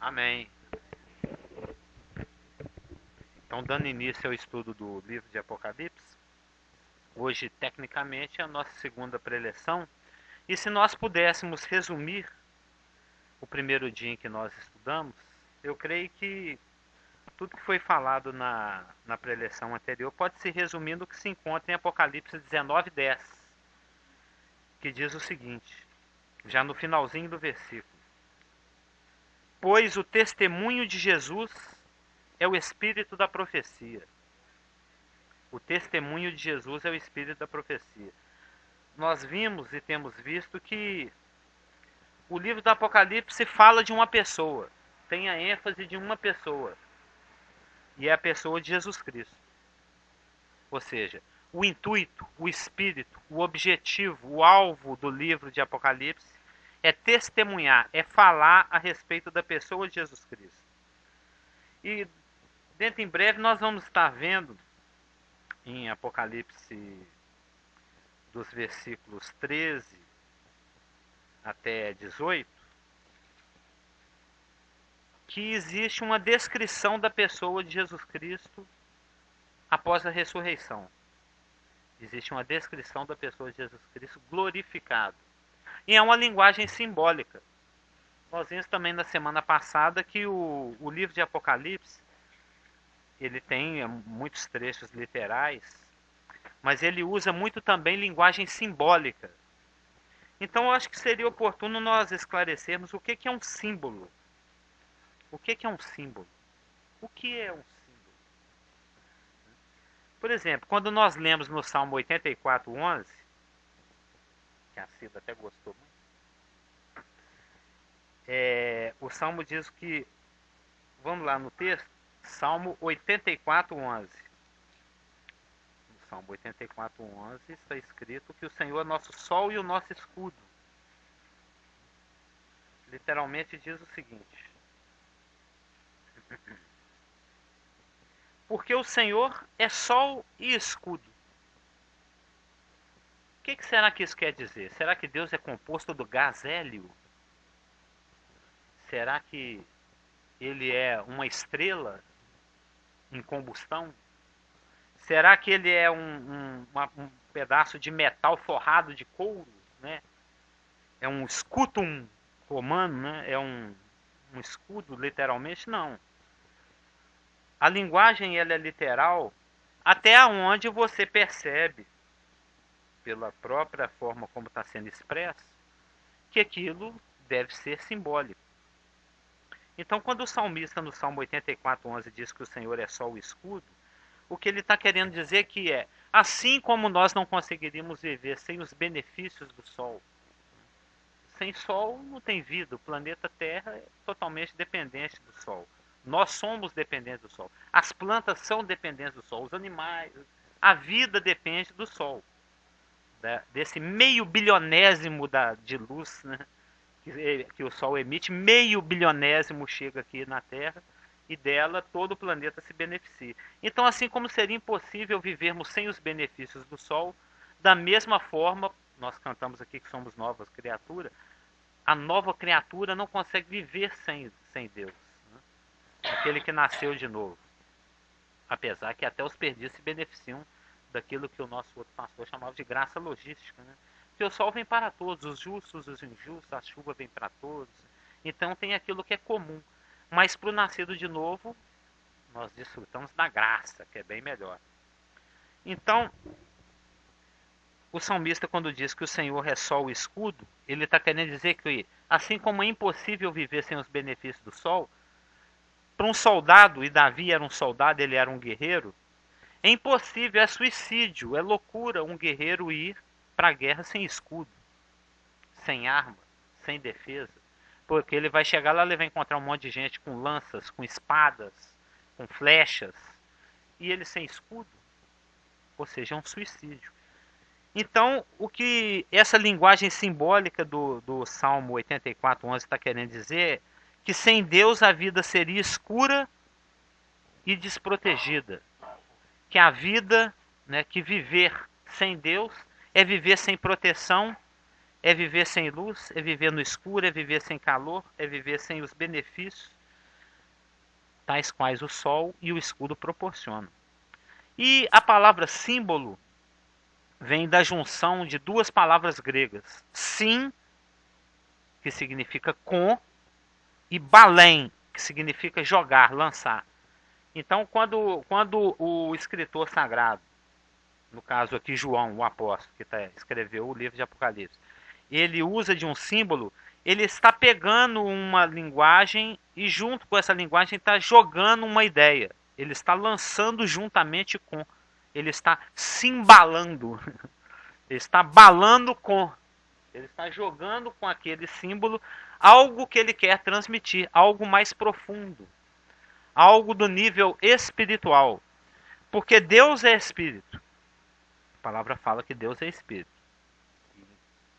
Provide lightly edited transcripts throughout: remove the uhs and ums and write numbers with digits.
Amém. Então, dando início ao estudo do livro de Apocalipse, hoje, tecnicamente, é a nossa segunda preleção. E se nós pudéssemos resumir o primeiro dia em que nós estudamos, eu creio que tudo que foi falado na preleção anterior pode se resumir no que se encontra em Apocalipse 19:10, que diz o seguinte, já no finalzinho do versículo: Pois o testemunho de Jesus é o espírito da profecia. O testemunho de Jesus é o espírito da profecia. Nós vimos e temos visto que o livro do Apocalipse fala de uma pessoa, tem a ênfase de uma pessoa, e é a pessoa de Jesus Cristo. Ou seja, o intuito, o espírito, o objetivo, o alvo do livro de Apocalipse é testemunhar, é falar a respeito da pessoa de Jesus Cristo. E dentro em breve nós vamos estar vendo em Apocalipse dos versículos 13 até 18, que existe uma descrição da pessoa de Jesus Cristo após a ressurreição. Existe uma descrição da pessoa de Jesus Cristo glorificado. E é uma linguagem simbólica. Nós vimos também na semana passada que o livro de Apocalipse, ele tem muitos trechos literais, mas ele usa muito também linguagem simbólica. Então eu acho que seria oportuno nós esclarecermos o que é um símbolo. O que é um símbolo? O que é um símbolo? Por exemplo, quando nós lemos no Salmo 84:11, que a Cida até gostou muito, o Salmo diz que, vamos lá no texto, Salmo 84:11. No Salmo 84:11 está escrito que o Senhor é nosso sol e o nosso escudo. Literalmente diz o seguinte: Porque o Senhor é sol e escudo. O que será que isso quer dizer? Será que Deus é composto do gás hélio? Será que ele é uma estrela em combustão? Será que ele é um pedaço de metal forrado de couro? Né? É um scutum romano? Né? É um escudo, literalmente? Não. A linguagem ela é literal até onde você percebe, pela própria forma como está sendo expresso, que aquilo deve ser simbólico. Então, quando o salmista no Salmo 84:11 diz que o Senhor é sol e escudo, o que ele está querendo dizer que é, assim como nós não conseguiríamos viver sem os benefícios do sol, sem sol não tem vida, o planeta Terra é totalmente dependente do sol. Nós somos dependentes do sol. As plantas são dependentes do sol, os animais, a vida depende do sol. Desse meio bilionésimo de luz, né, que o Sol emite, meio bilionésimo chega aqui na Terra e dela todo o planeta se beneficia. Então, assim como seria impossível vivermos sem os benefícios do Sol, da mesma forma, nós cantamos aqui que somos novas criaturas, a nova criatura não consegue viver sem Deus, né? Aquele que nasceu de novo. Apesar que até os perdidos se beneficiam daquilo que o nosso outro pastor chamava de graça logística, né? Que o sol vem para todos, os justos, os injustos, a chuva vem para todos. Então tem aquilo que é comum. Mas para o nascido de novo, nós desfrutamos da graça, que é bem melhor. Então, o salmista, quando diz que o Senhor é sol e escudo, ele está querendo dizer que, assim como é impossível viver sem os benefícios do sol, para um soldado, e Davi era um soldado, ele era um guerreiro, é impossível, é suicídio, é loucura um guerreiro ir para a guerra sem escudo, sem arma, sem defesa. Porque ele vai chegar lá, ele vai encontrar um monte de gente com lanças, com espadas, com flechas, e ele sem escudo, ou seja, é um suicídio. Então, o que essa linguagem simbólica do Salmo 84:11 está querendo dizer é que sem Deus a vida seria escura e desprotegida. Que a vida, né, que viver sem Deus é viver sem proteção, é viver sem luz, é viver no escuro, é viver sem calor, é viver sem os benefícios tais quais o sol e o escudo proporcionam. E a palavra símbolo vem da junção de duas palavras gregas. Sim, que significa com, e balém, que significa jogar, lançar. Então, quando o escritor sagrado, no caso aqui João, o apóstolo, que escreveu o livro de Apocalipse, ele usa de um símbolo, ele está pegando uma linguagem e junto com essa linguagem está jogando uma ideia. Ele está lançando juntamente com. Ele está se embalando. Ele está balando com. Ele está jogando com aquele símbolo algo que ele quer transmitir, algo mais profundo, algo do nível espiritual. Porque Deus é espírito. A palavra fala que Deus é espírito.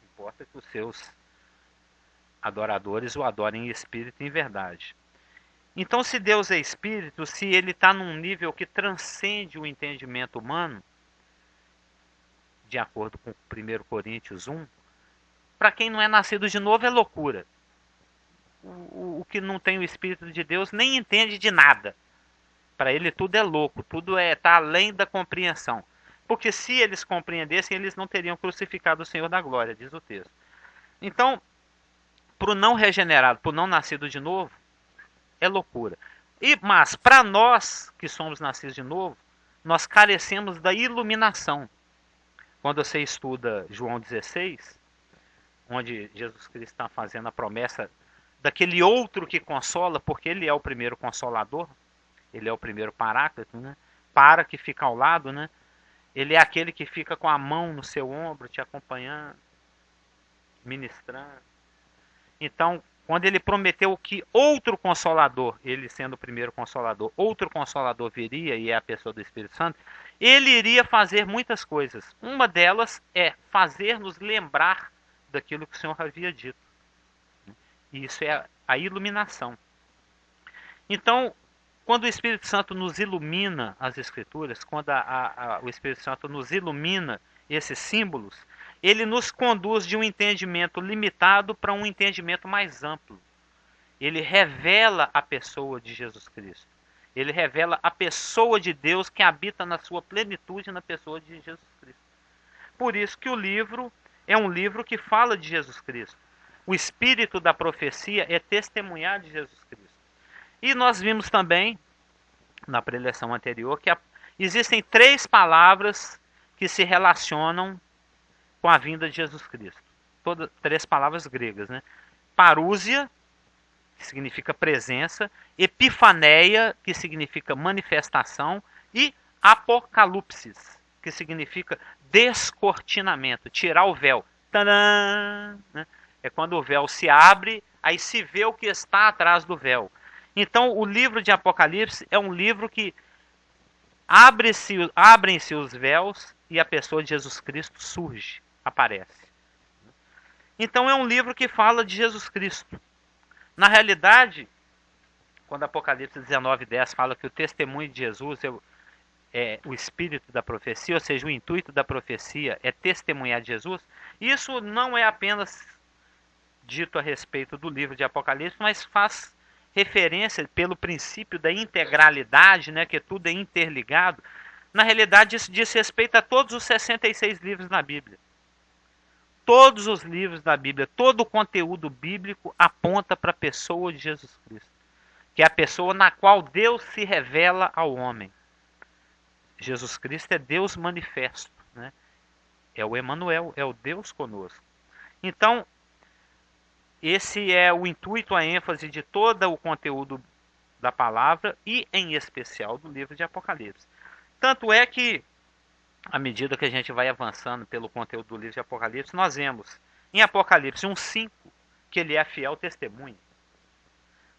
Importa que os seus adoradores o adorem em espírito e em verdade. Então, se Deus é espírito, se ele está num nível que transcende o entendimento humano, de acordo com 1 Coríntios 1, para quem não é nascido de novo é loucura. O que não tem o Espírito de Deus nem entende de nada. Para ele tudo é louco, tudo está além da compreensão. Porque se eles compreendessem, eles não teriam crucificado o Senhor da glória, diz o texto. Então, para o não regenerado, para o não nascido de novo, é loucura. Mas para nós que somos nascidos de novo, nós carecemos da iluminação. Quando você estuda João 16, onde Jesus Cristo está fazendo a promessa daquele outro que consola, porque ele é o primeiro consolador, ele é o primeiro paráclito, né? Para que fica ao lado, né? Ele é aquele que fica com a mão no seu ombro, te acompanhando, ministrando. Então, quando ele prometeu que outro consolador, ele sendo o primeiro consolador, outro consolador viria, e é a pessoa do Espírito Santo, ele iria fazer muitas coisas. Uma delas é fazer-nos lembrar daquilo que o Senhor havia dito. E isso é a iluminação. Então, quando o Espírito Santo nos ilumina as Escrituras, quando o Espírito Santo nos ilumina esses símbolos, ele nos conduz de um entendimento limitado para um entendimento mais amplo. Ele revela a pessoa de Jesus Cristo. Ele revela a pessoa de Deus que habita na sua plenitude na pessoa de Jesus Cristo. Por isso que o livro é um livro que fala de Jesus Cristo. O espírito da profecia é testemunhar de Jesus Cristo. E nós vimos também, na preleção anterior, que existem 3 palavras que se relacionam com a vinda de Jesus Cristo. 3 palavras gregas, né? Parúsia, que significa presença, epifaneia, que significa manifestação, e apocalipsis, que significa descortinamento, tirar o véu. Tadã! É quando o véu se abre, aí se vê o que está atrás do véu. Então, o livro de Apocalipse é um livro que abrem-se os véus e a pessoa de Jesus Cristo surge, aparece. Então, é um livro que fala de Jesus Cristo. Na realidade, quando Apocalipse 19:10 fala que o testemunho de Jesus é o espírito da profecia, ou seja, o intuito da profecia é testemunhar de Jesus, isso não é apenas dito a respeito do livro de Apocalipse, mas faz referência pelo princípio da integralidade, né, que tudo é interligado. Na realidade, isso diz respeito a todos os 66 livros na Bíblia. Todos os livros da Bíblia, todo o conteúdo bíblico aponta para a pessoa de Jesus Cristo, que é a pessoa na qual Deus se revela ao homem. Jesus Cristo é Deus manifesto, né? É o Emanuel, é o Deus conosco. Então, esse é o intuito, a ênfase de todo o conteúdo da palavra e, em especial, do livro de Apocalipse. Tanto é que, à medida que a gente vai avançando pelo conteúdo do livro de Apocalipse, nós vemos em Apocalipse 1:5 que ele é fiel testemunho.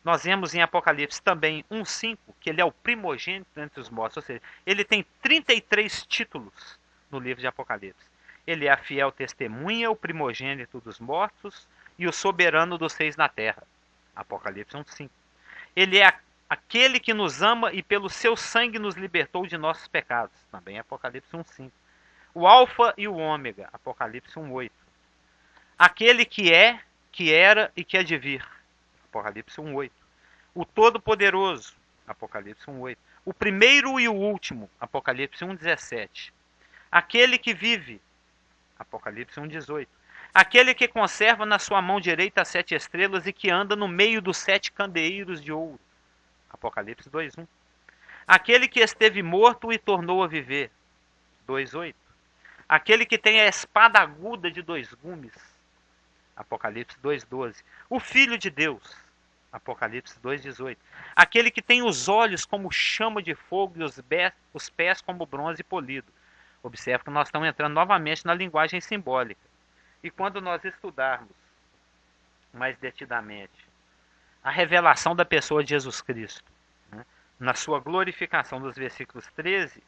Nós vemos em Apocalipse também 1:5 que ele é o primogênito entre os mortos, ou seja, ele tem 33 títulos no livro de Apocalipse. Ele é a fiel testemunha, o primogênito dos mortos e o soberano dos reis na terra. Apocalipse 1:5. Ele é aquele que nos ama e pelo seu sangue nos libertou de nossos pecados. Também Apocalipse 1:5. O Alfa e o Ômega. Apocalipse 1:8. Aquele que é, que era e que há de vir. Apocalipse 1:8. O Todo-Poderoso. Apocalipse 1:8. O primeiro e o último, Apocalipse 1:17. Aquele que vive, Apocalipse 1:18. Aquele que conserva na sua mão direita as 7 estrelas e que anda no meio dos 7 candeeiros de ouro, Apocalipse 2:1. Aquele que esteve morto e tornou a viver, 2:8. Aquele que tem a espada aguda de 2 gumes, Apocalipse 2:12. O Filho de Deus, Apocalipse 2:18. Aquele que tem os olhos como chama de fogo e os pés como bronze polido. Observe que nós estamos entrando novamente na linguagem simbólica. E quando nós estudarmos mais detidamente a revelação da pessoa de Jesus Cristo, né, na sua glorificação dos versículos 13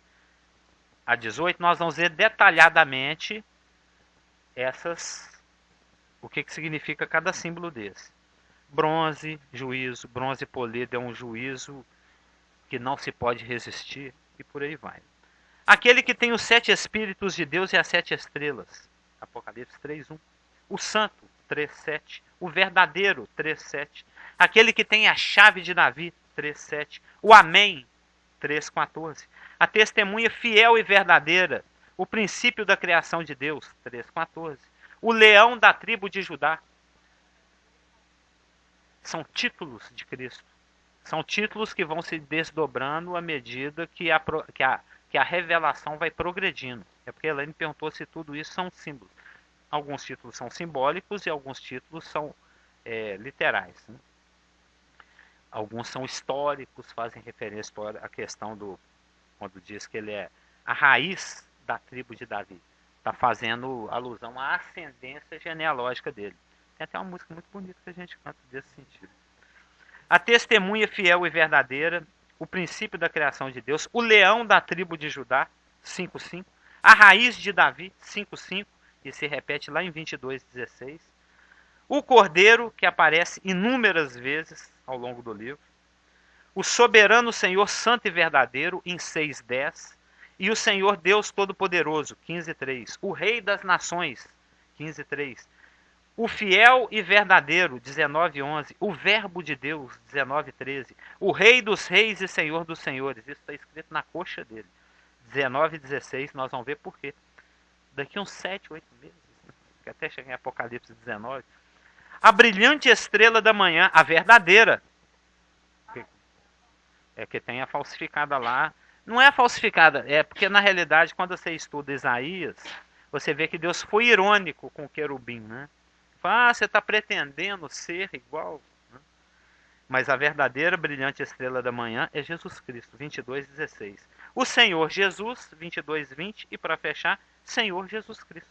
a 18, nós vamos ver detalhadamente o que significa cada símbolo desse. Bronze, juízo, bronze polido é um juízo que não se pode resistir, e por aí vai. Aquele que tem os 7 Espíritos de Deus e as 7 estrelas, Apocalipse 3:1. O Santo, 3:7. O Verdadeiro, 3:7. Aquele que tem a chave de Davi, 3:7. O Amém, 3:14. A testemunha fiel e verdadeira, o princípio da criação de Deus, 3:14. O leão da tribo de Judá. São títulos de Cristo. São títulos que vão se desdobrando à medida que a revelação vai progredindo. É porque Elaine perguntou se tudo isso são símbolos. Alguns títulos são simbólicos e alguns títulos são literais. Né? Alguns são históricos, fazem referência à questão quando diz que ele é a raiz da tribo de Davi. Está fazendo alusão à ascendência genealógica dele. Tem até uma música muito bonita que a gente canta desse sentido. A testemunha fiel e verdadeira, o princípio da criação de Deus, o leão da tribo de Judá, 5:5, a raiz de Davi, 5:5, e se repete lá em 22:16, o cordeiro, que aparece inúmeras vezes ao longo do livro, o soberano Senhor santo e verdadeiro, em 6:10, e o Senhor Deus Todo-Poderoso, 15:3, o Rei das Nações, 15:3, o fiel e verdadeiro, 19:11. O verbo de Deus, 19:13. O Rei dos reis e Senhor dos senhores. Isso está escrito na coxa dele. 19:16. Nós vamos ver por quê. Daqui uns 7, 8 meses. Que até chegar em Apocalipse 19. A brilhante estrela da manhã, a verdadeira. Que tem a falsificada lá. Não é falsificada. É porque na realidade quando você estuda Isaías, você vê que Deus foi irônico com o querubim, né? Você está pretendendo ser igual. Né? Mas a verdadeira brilhante estrela da manhã é Jesus Cristo, 22:16. O Senhor Jesus, 22:20. E para fechar, Senhor Jesus Cristo,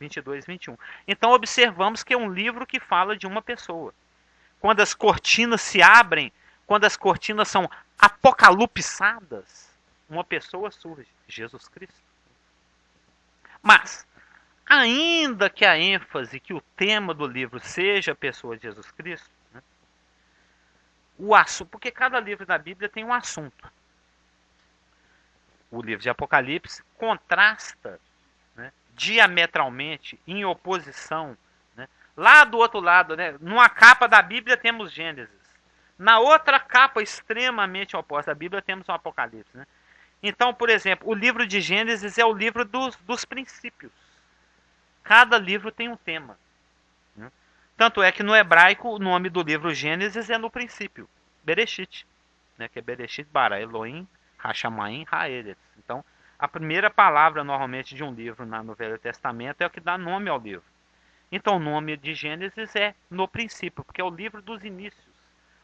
22:21. Então observamos que é um livro que fala de uma pessoa. Quando as cortinas se abrem, quando as cortinas são apocalipsadas, uma pessoa surge, Jesus Cristo. Mas ainda que a ênfase, que o tema do livro seja a pessoa de Jesus Cristo, né, o assunto, porque cada livro da Bíblia tem um assunto. O livro de Apocalipse contrasta, né, diametralmente, em oposição. Né, lá do outro lado, né, numa capa da Bíblia temos Gênesis. Na outra capa extremamente oposta da Bíblia temos o Apocalipse. Né? Então, por exemplo, o livro de Gênesis é o livro dos princípios. Cada livro tem um tema. Né? Tanto é que no hebraico o nome do livro Gênesis é no princípio. Bereshit. Né? Que é Bereshit bara Elohim, Hashamayim, Haeretz. Então, a primeira palavra normalmente de um livro no Velho Testamento é o que dá nome ao livro. Então, o nome de Gênesis é no princípio, porque é o livro dos inícios.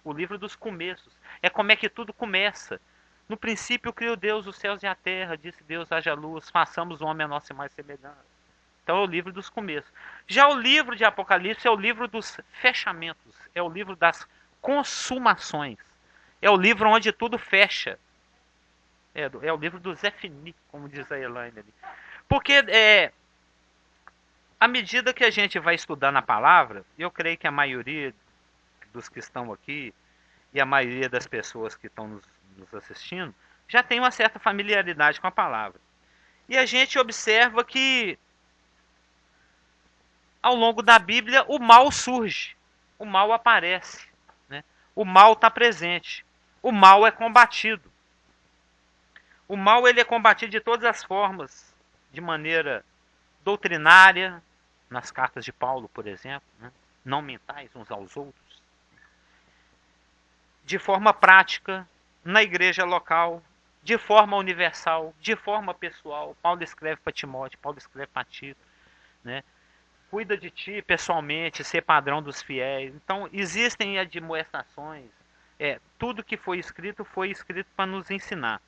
O livro dos começos. É como é que tudo começa. No princípio criou Deus os céus e a terra. Disse Deus, haja luz. Façamos o homem a nossa imagem e semelhança. Então é o livro dos começos. Já o livro de Apocalipse é o livro dos fechamentos. É o livro das consumações. É o livro onde tudo fecha. É o livro do Zé Fini, como diz a Elaine ali. Porque à medida que a gente vai estudando a palavra, eu creio que a maioria dos que estão aqui e a maioria das pessoas que estão nos assistindo já tem uma certa familiaridade com a palavra. E a gente observa que ao longo da Bíblia, o mal surge, o mal aparece, né? O mal está presente. o mal é combatido. O mal ele é combatido de todas as formas, de maneira doutrinária, nas cartas de Paulo, por exemplo, né? Não mentais uns aos outros. De forma prática, na igreja local, de forma universal, de forma pessoal. Paulo escreve para Timóteo, Paulo escreve para Tito, né? Cuida de ti pessoalmente, ser padrão dos fiéis. Então, existem admoestações. Tudo que foi escrito para nos ensinar.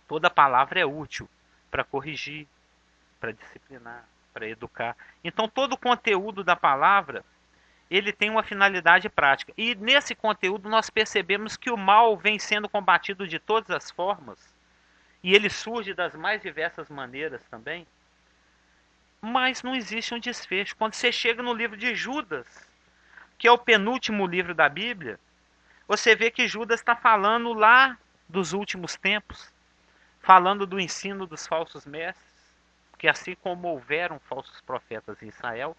Toda palavra é útil para corrigir, para disciplinar, para educar. Então, todo o conteúdo da palavra, ele tem uma finalidade prática. E nesse conteúdo nós percebemos que o mal vem sendo combatido de todas as formas, e ele surge das mais diversas maneiras também, mas não existe um desfecho. Quando você chega no livro de Judas, que é o penúltimo livro da Bíblia, você vê que Judas está falando lá dos últimos tempos, falando do ensino dos falsos mestres, que assim como houveram falsos profetas em Israel,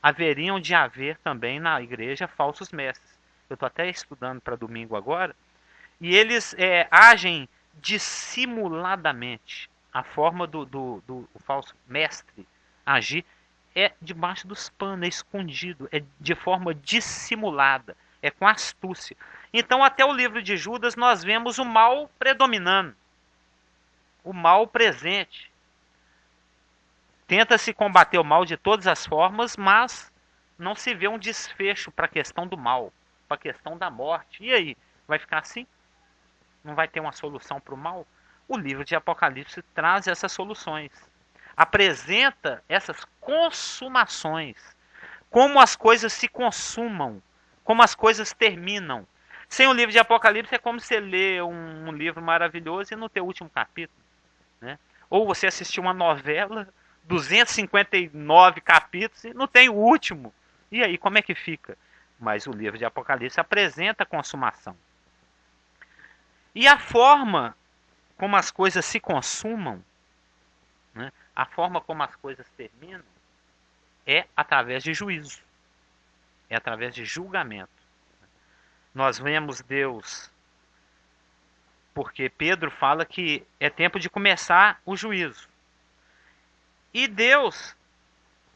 haveriam de haver também na igreja falsos mestres. Eu estou até estudando para domingo agora, e eles agem dissimuladamente. A forma do falso mestre agir é debaixo dos panos, é escondido, é de forma dissimulada, é com astúcia. Então, até o livro de Judas, nós vemos o mal predominando, o mal presente. Tenta-se combater o mal de todas as formas, mas não se vê um desfecho para a questão do mal, para a questão da morte. E aí? Vai ficar assim? Não vai ter uma solução para o mal? O livro de Apocalipse traz essas soluções. Apresenta essas consumações. Como as coisas se consumam. Como as coisas terminam. Sem o livro de Apocalipse é como você ler um livro maravilhoso e não ter o último capítulo. Né? Ou você assistir uma novela, 259 capítulos, e não tem o último. E aí, como é que fica? Mas o livro de Apocalipse apresenta a consumação. E a forma como as coisas se consumam, né, a forma como as coisas terminam, é através de juízo. É através de julgamento. Nós vemos Deus, porque Pedro fala que é tempo de começar o juízo. E Deus,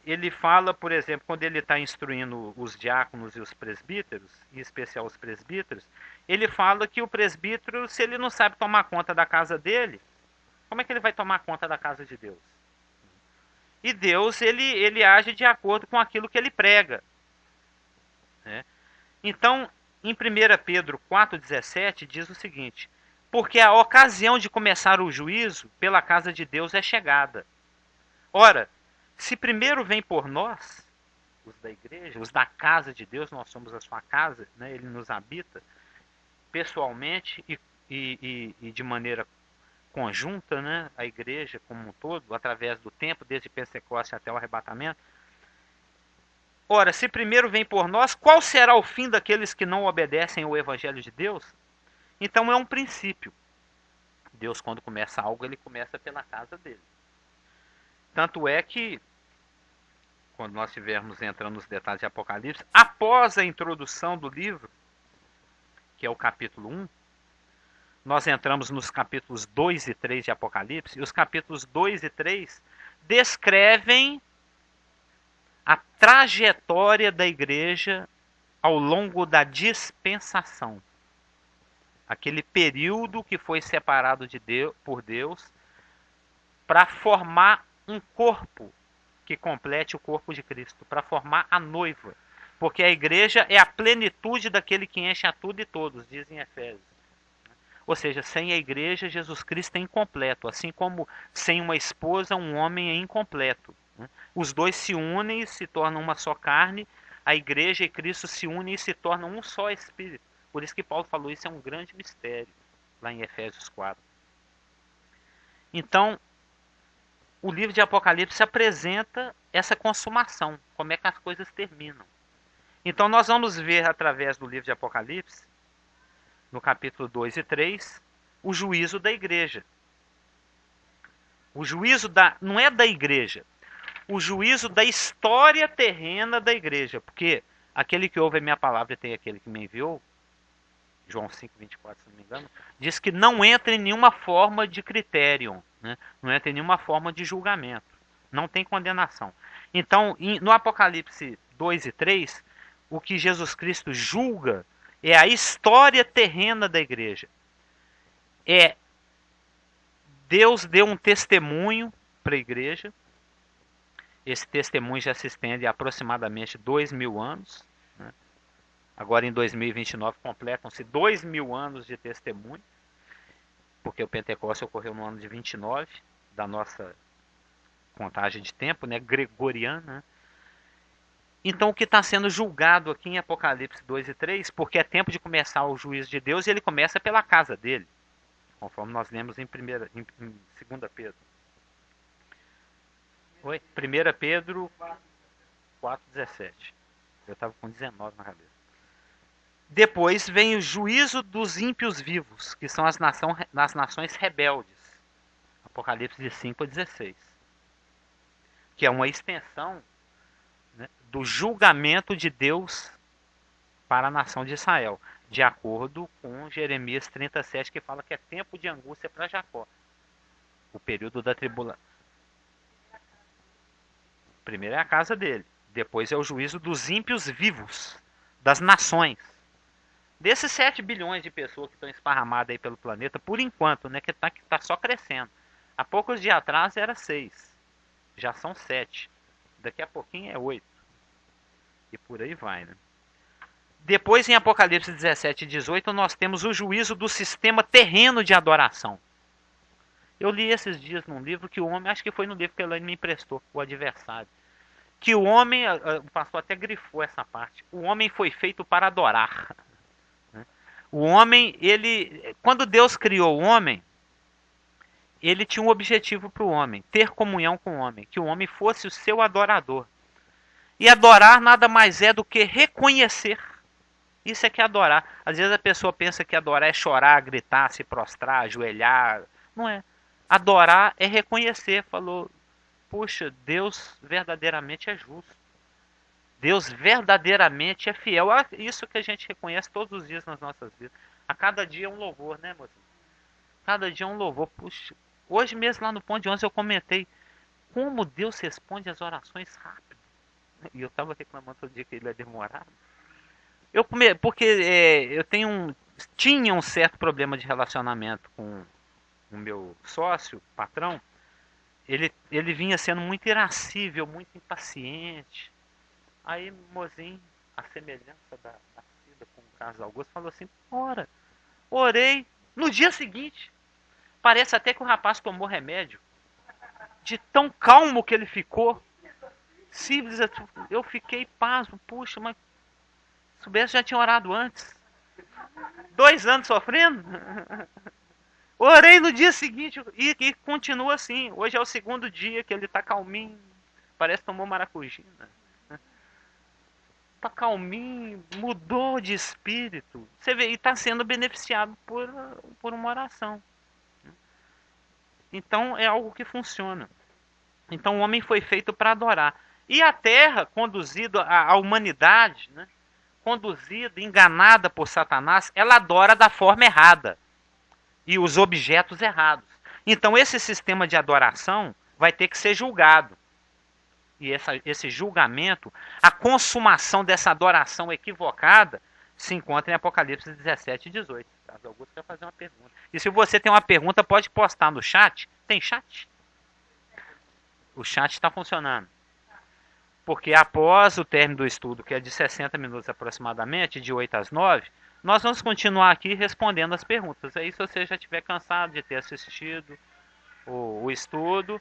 ele fala, por exemplo, quando ele está instruindo os diáconos e os presbíteros, em especial os presbíteros, ele fala que o presbítero, se ele não sabe tomar conta da casa dele, como é que ele vai tomar conta da casa de Deus? E Deus, ele age de acordo com aquilo que ele prega. Né? Então, em 1 Pedro 4,17, diz o seguinte: porque a ocasião de começar o juízo pela casa de Deus é chegada. Ora, se primeiro vem por nós, os da igreja, os da casa de Deus, nós somos a sua casa, né? Ele nos habita pessoalmente e de maneira conjunta, né? A igreja como um todo, através do tempo, desde Pentecostes até o arrebatamento. Ora, se primeiro vem por nós, qual será o fim daqueles que não obedecem ao evangelho de Deus? Então é um princípio. Deus, quando começa algo, ele começa pela casa dele. Tanto é que, quando nós estivermos entrando nos detalhes de Apocalipse, após a introdução do livro, que é o capítulo 1, nós entramos nos capítulos 2 e 3 de Apocalipse, e os capítulos 2 e 3 descrevem a trajetória da igreja ao longo da dispensação. Aquele período que foi separado por Deus para formar um corpo que complete o corpo de Cristo, para formar a noiva. Porque a igreja é a plenitude daquele que enche a tudo e todos, diz em Efésios. Ou seja, sem a igreja, Jesus Cristo é incompleto. Assim como sem uma esposa, um homem é incompleto. Os dois se unem e se tornam uma só carne. A igreja e Cristo se unem e se tornam um só espírito. Por isso que Paulo falou, isso é um grande mistério, lá em Efésios 4. Então, o livro de Apocalipse apresenta essa consumação, como é que as coisas terminam. Então nós vamos ver através do livro de Apocalipse, no capítulo 2 e 3, o juízo da igreja. O juízo não é da igreja, o juízo da história terrena da igreja, porque aquele que ouve a minha palavra e tem aquele que me enviou, João 5:24, se não me engano, diz que não entra em nenhuma forma de critério, né? Não entra em nenhuma forma de julgamento. Não tem condenação. Então, no Apocalipse 2 e 3, o que Jesus Cristo julga é a história terrena da igreja. Deus deu um testemunho para a igreja. Esse testemunho já se estende a aproximadamente 2.000 anos. Né? Agora, em 2029, completam-se 2.000 anos de testemunho, porque o Pentecostes ocorreu no ano de 29, da nossa contagem de tempo, né? Gregoriana. Né? Então, o que está sendo julgado aqui em Apocalipse 2 e 3, porque é tempo de começar o juízo de Deus, e ele começa pela casa dele, conforme nós lemos em 2 Pedro. Oi? 1 Pedro 4,17. Eu estava com 19 na cabeça. Depois vem o juízo dos ímpios vivos, que são as nações rebeldes. Apocalipse de 5 a 16. Que é uma extensão, né, do julgamento de Deus para a nação de Israel, de acordo com Jeremias 37, que fala que é tempo de angústia para Jacó. O período da tribulação. Primeiro é a casa dele. Depois é o juízo dos ímpios vivos, das nações. Desses 7 bilhões de pessoas que estão esparramadas aí pelo planeta, por enquanto, né, que tá só crescendo. Há poucos dias atrás era 6. Já são 7. Daqui a pouquinho é 8. E por aí vai, né? Depois, em Apocalipse 17 e 18, nós temos o juízo do sistema terreno de adoração. Eu li esses dias num livro que o homem, acho que foi no livro que a Elaine me emprestou, O Adversário, que o homem, o pastor até grifou essa parte, o homem foi feito para adorar. O homem, quando Deus criou o homem, ele tinha um objetivo para o homem, ter comunhão com o homem, que o homem fosse o seu adorador. E adorar nada mais é do que reconhecer. Isso é que é adorar. Às vezes a pessoa pensa que adorar é chorar, gritar, se prostrar, ajoelhar. Não é. Adorar é reconhecer. Falou, puxa, Deus verdadeiramente é justo. Deus verdadeiramente é fiel. Isso que a gente reconhece todos os dias nas nossas vidas. A cada dia é um louvor, né, mocinho? Cada dia é um louvor. Puxa, hoje mesmo lá no Ponto de 11 eu comentei como Deus responde as orações rápido. E eu estava reclamando todo dia que ele é demorado. Porque eu tinha um certo problema de relacionamento com o meu sócio, patrão. Ele vinha sendo muito irascível, muito impaciente. Aí, mozinho, a semelhança da Cida com o Carlos Augusto, falou assim, orei. No dia seguinte, parece até que o rapaz tomou remédio. De tão calmo que ele ficou. Simples, eu fiquei pasmo. Puxa, mas se soubesse já tinha orado antes. 2 anos sofrendo. Orei no dia seguinte e continua assim. Hoje é o 2º dia que ele está calminho. Parece que tomou maracujina. Tá calminho, mudou de espírito. Você vê, e está sendo beneficiado por uma oração. Então é algo que funciona. Então o homem foi feito para adorar. E a terra, conduzida, a humanidade, né, conduzida, enganada por Satanás, ela adora da forma errada. E os objetos errados. Então esse sistema de adoração vai ter que ser julgado. E esse julgamento, a consumação dessa adoração equivocada, se encontra em Apocalipse 17 e 18. Carlos Augusto quer fazer uma pergunta. E se você tem uma pergunta, pode postar no chat. Tem chat? O chat está funcionando. Porque após o término do estudo, que é de 60 minutos aproximadamente, de 8 às 9, nós vamos continuar aqui respondendo as perguntas. Aí se você já estiver cansado de ter assistido o estudo,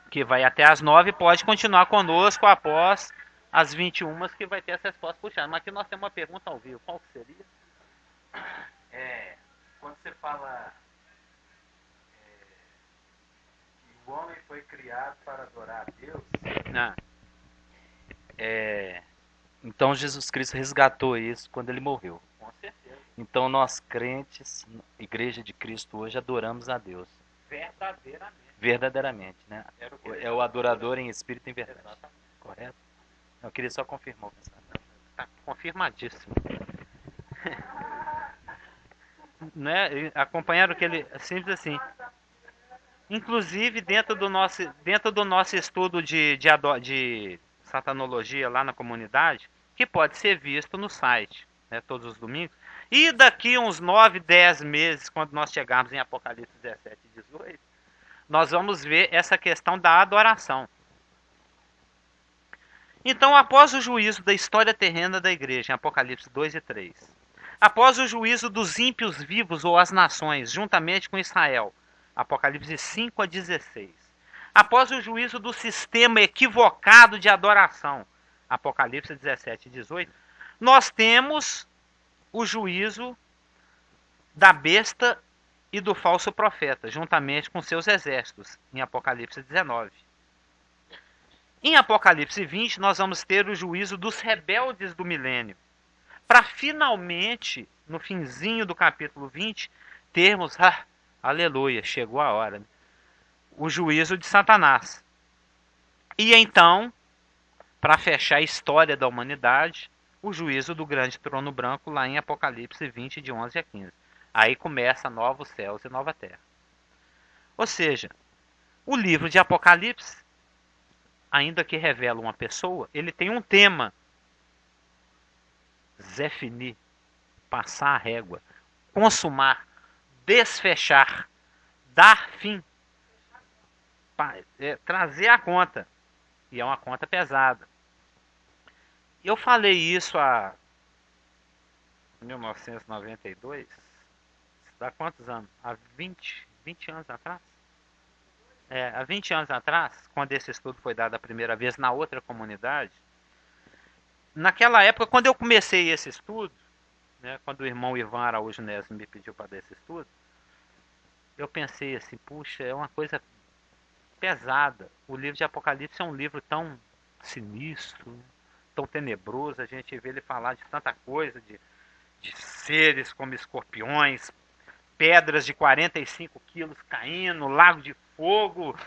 que vai até às 9, pode continuar conosco após as 21, que vai ter as respostas puxadas. Mas aqui nós temos uma pergunta ao vivo. Qual que seria? Quando você fala que o homem foi criado para adorar a Deus, então Jesus Cristo resgatou isso quando ele morreu. Com certeza. Então nós crentes, Igreja de Cristo hoje, adoramos a Deus. Verdadeiramente, né? É o adorador em espírito e em verdade. Exatamente. Correto? Eu queria só confirmar o pensamento. Está confirmadíssimo. né, acompanharam que ele simples assim. Inclusive dentro do nosso estudo de satanologia lá na comunidade, que pode ser visto no site, né, todos os domingos. E daqui uns 9, 10 meses, quando nós chegarmos em Apocalipse 17 e 18, nós vamos ver essa questão da adoração. Então, após o juízo da história terrena da igreja, em Apocalipse 2 e 3, após o juízo dos ímpios vivos ou as nações, juntamente com Israel, Apocalipse 5 a 16, após o juízo do sistema equivocado de adoração, Apocalipse 17 e 18, nós temos o juízo da besta e do falso profeta, juntamente com seus exércitos, em Apocalipse 19. Em Apocalipse 20, nós vamos ter o juízo dos rebeldes do milênio, para finalmente, no finzinho do capítulo 20, termos, aleluia, chegou a hora, né? O juízo de Satanás. E então, para fechar a história da humanidade, o juízo do grande trono branco lá em Apocalipse 20, de 11 a 15. Aí começa novos céus e nova terra. Ou seja, o livro de Apocalipse, ainda que revela uma pessoa, ele tem um tema. Zefini, passar a régua, consumar, desfechar, dar fim, trazer a conta. E é uma conta pesada. Eu falei isso há 1992. Dá quantos anos? Há 20 anos atrás? Há 20 anos atrás, quando esse estudo foi dado a primeira vez na outra comunidade, naquela época, quando eu comecei esse estudo, né, quando o irmão Ivan Araújo Neves me pediu para dar esse estudo, eu pensei assim, puxa, é uma coisa pesada. O livro de Apocalipse é um livro tão sinistro, tão tenebroso, a gente vê ele falar de tanta coisa, de seres como escorpiões, pedras de 45 quilos caindo, lago de fogo,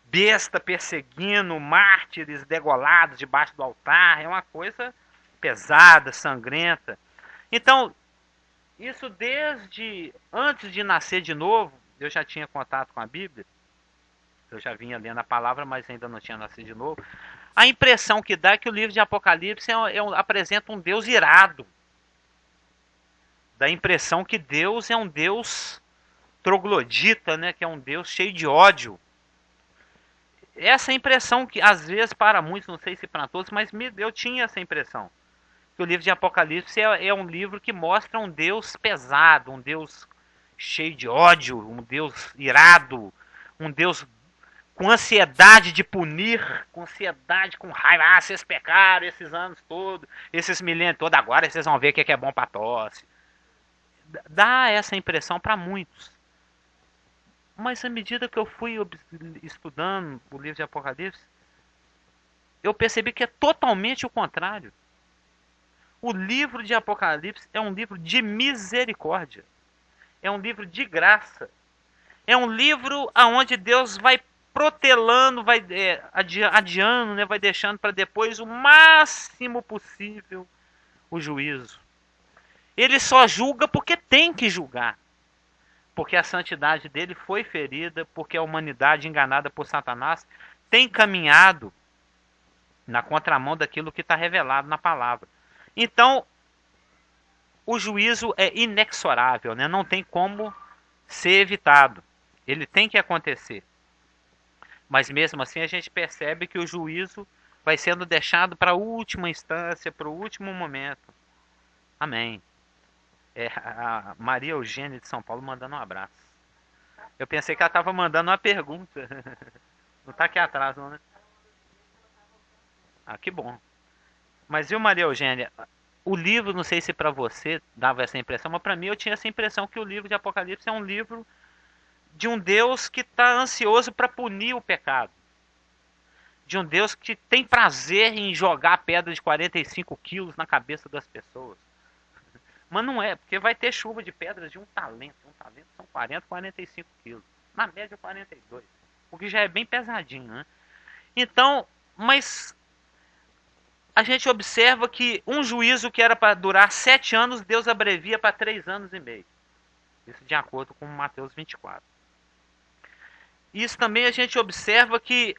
besta perseguindo, mártires degolados debaixo do altar. É uma coisa pesada, sangrenta. Então, isso desde antes de nascer de novo, eu já tinha contato com a Bíblia. Eu já vinha lendo a palavra, mas ainda não tinha nascido de novo. A impressão que dá é que o livro de Apocalipse apresenta um Deus irado. Dá a impressão que Deus é um Deus troglodita, né? Que é um Deus cheio de ódio. Essa impressão que, às vezes, para muitos, não sei se para todos, mas eu tinha essa impressão. Que o livro de Apocalipse é um livro que mostra um Deus pesado, um Deus cheio de ódio, um Deus irado, um Deus com ansiedade de punir, com ansiedade, com raiva. Vocês pecaram esses anos todos, esses milênios todos, agora vocês vão ver o que é bom para tosse. Dá essa impressão para muitos. Mas à medida que eu fui estudando o livro de Apocalipse, eu percebi que é totalmente o contrário. O livro de Apocalipse é um livro de misericórdia. É um livro de graça. É um livro onde Deus vai protelando, vai adiando, né, vai deixando para depois o máximo possível o juízo. Ele só julga porque tem que julgar. Porque a santidade dele foi ferida, porque a humanidade enganada por Satanás tem caminhado na contramão daquilo que está revelado na palavra. Então, o juízo é inexorável, né? Não tem como ser evitado. Ele tem que acontecer. Mas mesmo assim a gente percebe que o juízo vai sendo deixado para a última instância, para o último momento. Amém. A Maria Eugênia de São Paulo mandando um abraço. Eu pensei que ela estava mandando uma pergunta. Não está aqui atrás, não, né? Ah, que bom. Mas viu, Maria Eugênia, o livro, não sei se para você dava essa impressão, mas para mim eu tinha essa impressão que o livro de Apocalipse é um livro de um Deus que está ansioso para punir o pecado. De um Deus que tem prazer em jogar pedra de 45 quilos na cabeça das pessoas. Mas não é, porque vai ter chuva de pedras de um talento. Um talento são 40, 45 quilos. Na média 42. O que já é bem pesadinho, né? Então, mas a gente observa que um juízo que era para durar 7 anos, Deus abrevia para 3 anos e meio. Isso de acordo com Mateus 24. Isso também a gente observa que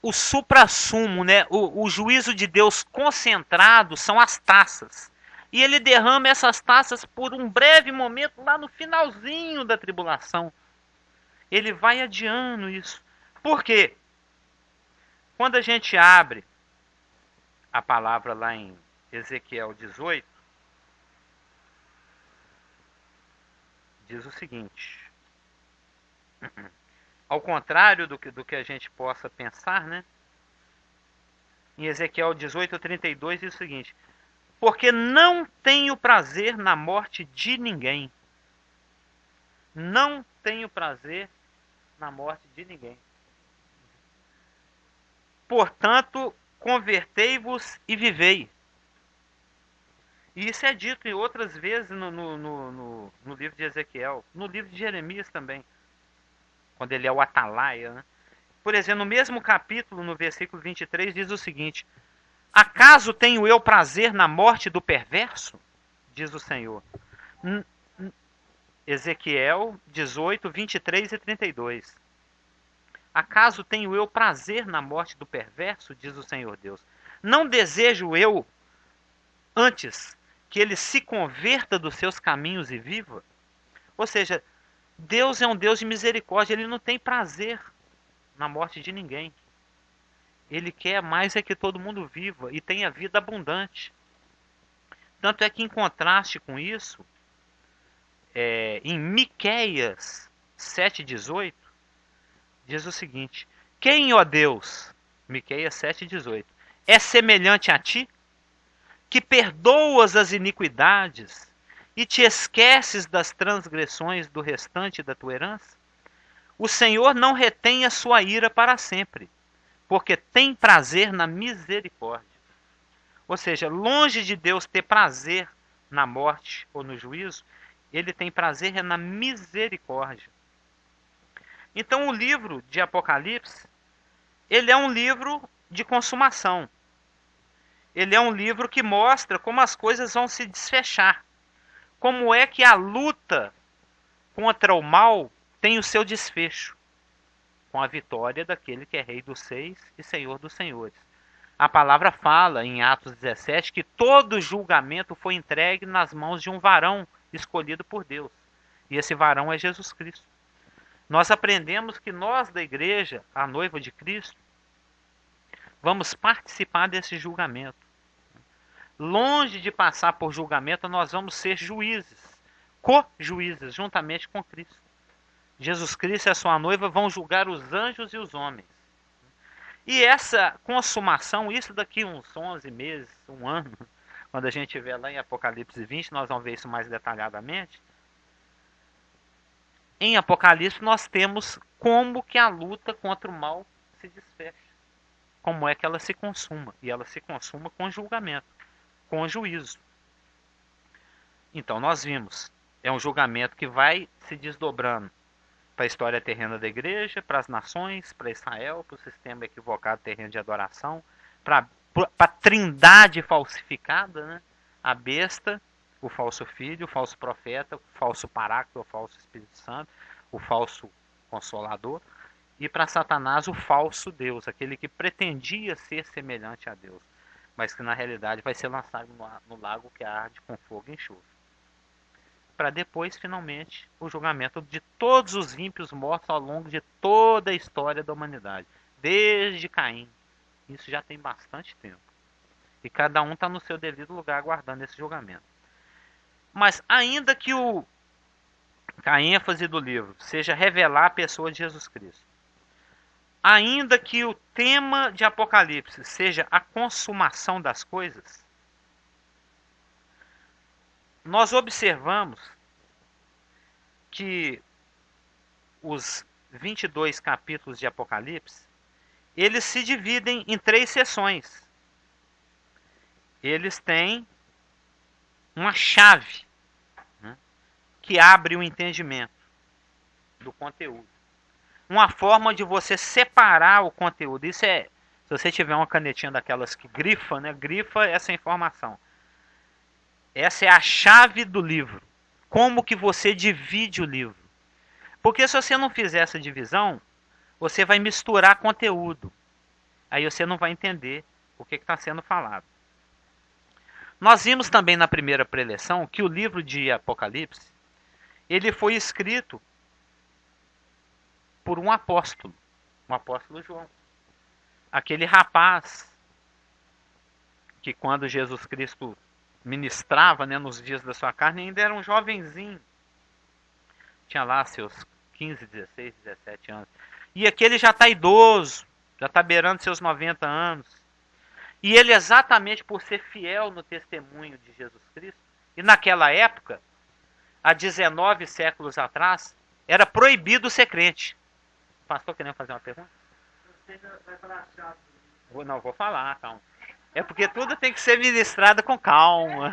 o suprassumo, né, o juízo de Deus concentrado são as taças. E ele derrama essas taças por um breve momento lá no finalzinho da tribulação. Ele vai adiando isso. Por quê? Quando a gente abre a palavra lá em Ezequiel 18, diz o seguinte: ao contrário do que a gente possa pensar, né? Em Ezequiel 18:32 diz o seguinte: porque não tenho prazer na morte de ninguém. Não tenho prazer na morte de ninguém. Portanto, convertei-vos e vivei. E isso é dito em outras vezes no livro de Ezequiel, no livro de Jeremias também, quando ele é o atalaia, né? Por exemplo, no mesmo capítulo, no versículo 23, diz o seguinte: acaso tenho eu prazer na morte do perverso? Diz o Senhor. Ezequiel 18, 23 e 32. Acaso tenho eu prazer na morte do perverso? Diz o Senhor Deus. Não desejo eu, antes, que ele se converta dos seus caminhos e viva? Ou seja, Deus é um Deus de misericórdia, ele não tem prazer na morte de ninguém. Ele quer mais é que todo mundo viva e tenha vida abundante. Tanto é que, em contraste com isso, em Miqueias 7,18, diz o seguinte: quem, ó Deus, Miqueias 7,18, é semelhante a ti, que perdoas as iniquidades e te esqueces das transgressões do restante da tua herança? O Senhor não retém a sua ira para sempre, porque tem prazer na misericórdia. Ou seja, longe de Deus ter prazer na morte ou no juízo, ele tem prazer na misericórdia. Então o livro de Apocalipse, ele é um livro de consumação. Ele é um livro que mostra como as coisas vão se desfechar. Como é que a luta contra o mal tem o seu desfecho, com a vitória daquele que é Rei dos Seis e Senhor dos Senhores. A palavra fala em Atos 17 que todo julgamento foi entregue nas mãos de um varão escolhido por Deus. E esse varão é Jesus Cristo. Nós aprendemos que nós da igreja, a noiva de Cristo, vamos participar desse julgamento. Longe de passar por julgamento, nós vamos ser juízes, co-juízes, juntamente com Cristo. Jesus Cristo e a sua noiva vão julgar os anjos e os homens. E essa consumação, isso daqui uns 11 meses, um ano, quando a gente vê lá em Apocalipse 20, nós vamos ver isso mais detalhadamente. Em Apocalipse nós temos como que a luta contra o mal se desfecha. Como é que ela se consuma. E ela se consuma com julgamento, com juízo. Então nós vimos, é um julgamento que vai se desdobrando para a história terrena da igreja, para as nações, para Israel, para o sistema equivocado terreno de adoração, para a trindade falsificada, né? A besta, o falso filho, o falso profeta, o falso paráclito, o falso Espírito Santo, o falso consolador, e para Satanás o falso Deus, aquele que pretendia ser semelhante a Deus, mas que na realidade vai ser lançado no lago que arde com fogo e enxofre. Para depois, finalmente, o julgamento de todos os ímpios mortos ao longo de toda a história da humanidade, desde Caim. Isso já tem bastante tempo. E cada um está no seu devido lugar aguardando esse julgamento. Mas ainda que a ênfase do livro seja revelar a pessoa de Jesus Cristo, ainda que o tema de Apocalipse seja a consumação das coisas, nós observamos que os 22 capítulos de Apocalipse, eles se dividem em 3 seções. Eles têm uma chave, né, que abre o entendimento do conteúdo. Uma forma de você separar o conteúdo. Isso é, se você tiver uma canetinha daquelas que grifa, né, grifa essa informação. Essa é a chave do livro. como que você divide o livro. Porque se você não fizer essa divisão, você vai misturar conteúdo. Aí você não vai entender o que está sendo falado. Nós vimos também na primeira preleção que o livro de Apocalipse, ele foi escrito por um apóstolo João. Aquele rapaz que quando Jesus Cristo ministrava, né, nos dias da sua carne, ainda era um jovenzinho. Tinha lá seus 15, 16, 17 anos. E aquele já está idoso, já está beirando seus 90 anos. E ele, exatamente por ser fiel no testemunho de Jesus Cristo, e naquela época, há 19 séculos atrás, era proibido ser crente. O pastor querendo fazer uma pergunta? Não, vou falar, calma. É porque tudo tem que ser ministrado com calma.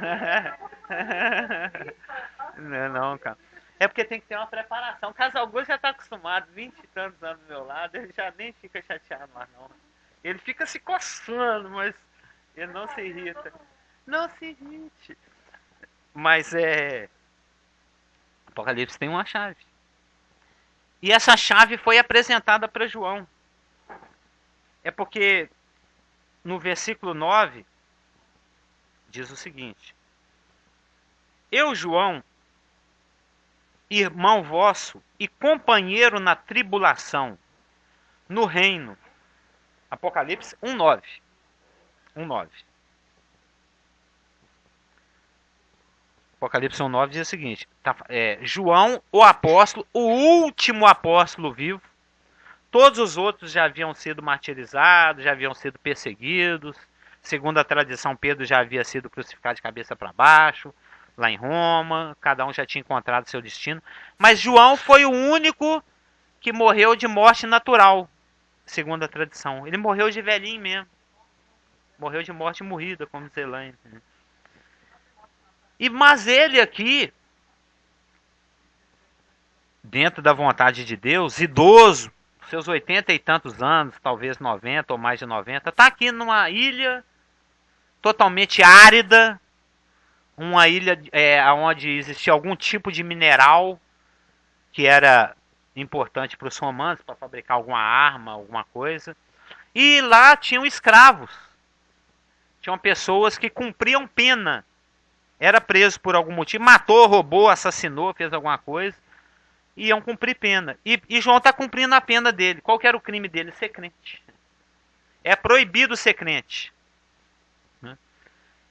Não, calma. É porque tem que ter uma preparação. O Casal Augusto já está acostumado, 20 e tantos anos do meu lado, ele já nem fica chateado mais não. Ele fica se coçando, mas ele não se irrita. Não se irrite. Mas Apocalipse tem uma chave. E essa chave foi apresentada para João. É porque no versículo 9 diz o seguinte: Eu, João, irmão vosso e companheiro na tribulação, no reino. Apocalipse 1:9. 1:9. Apocalipse 1:9 diz o seguinte: João, o apóstolo, o último apóstolo vivo. Todos os outros já haviam sido martirizados, já haviam sido perseguidos. Segundo a tradição, Pedro já havia sido crucificado de cabeça para baixo, lá em Roma. Cada um já tinha encontrado seu destino. Mas João foi o único que morreu de morte natural, segundo a tradição. Ele morreu de velhinho mesmo. Morreu de morte morrida, como diz Elaine. Mas ele aqui, dentro da vontade de Deus, idoso, seus 80 e tantos anos, talvez 90 ou mais de 90, está aqui numa ilha totalmente árida, uma ilha onde existia algum tipo de mineral que era importante para os romanos, para fabricar alguma arma, alguma coisa. E lá tinham escravos. Tinham pessoas que cumpriam pena. Era preso por algum motivo, matou, roubou, assassinou, fez alguma coisa. E iam cumprir pena. E João está cumprindo a pena dele. Qual que era o crime dele? Ser crente. É proibido ser crente.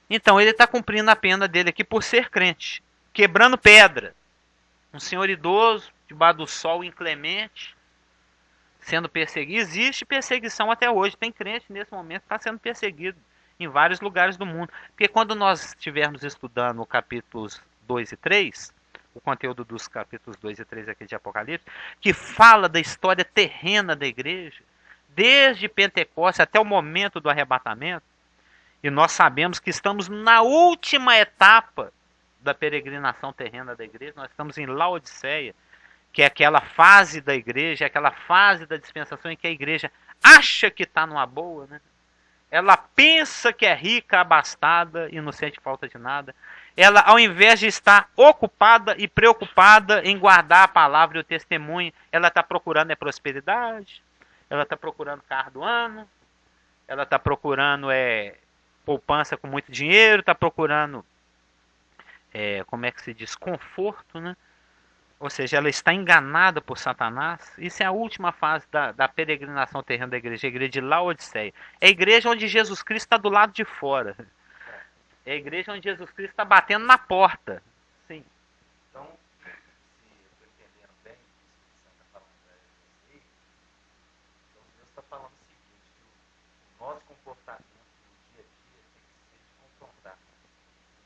Então ele está cumprindo a pena dele aqui por ser crente. Quebrando pedra. Um senhor idoso, debaixo do sol inclemente, sendo perseguido. Existe perseguição até hoje. Tem crente nesse momento que está sendo perseguido em vários lugares do mundo. Porque quando nós estivermos estudando o capítulos 2 e 3... o conteúdo dos capítulos 2 e 3 aqui de Apocalipse, que fala da história terrena da igreja, desde Pentecostes até o momento do arrebatamento, e nós sabemos que estamos na última etapa da peregrinação terrena da igreja, nós estamos em Laodiceia, que é aquela fase da igreja, aquela fase da dispensação em que a igreja acha que está numa boa, né? Ela pensa que é rica, abastada e não sente falta de nada. Ela, ao invés de estar ocupada e preocupada em guardar a palavra e o testemunho, ela está procurando prosperidade, ela está procurando carro do ano, ela está procurando poupança com muito dinheiro, está procurando, como é que se diz, conforto, né? Ou seja, ela está enganada por Satanás. Isso é a última fase da peregrinação terrena da igreja, a igreja de Laodiceia. É a igreja onde Jesus Cristo está do lado de fora. É a igreja onde Jesus Cristo está batendo na porta. Sim. Então, se eu estou entendendo bem o que você está falando para vocês, então Deus está falando o seguinte, que o nosso comportamento no dia a dia tem que ser de confrontar,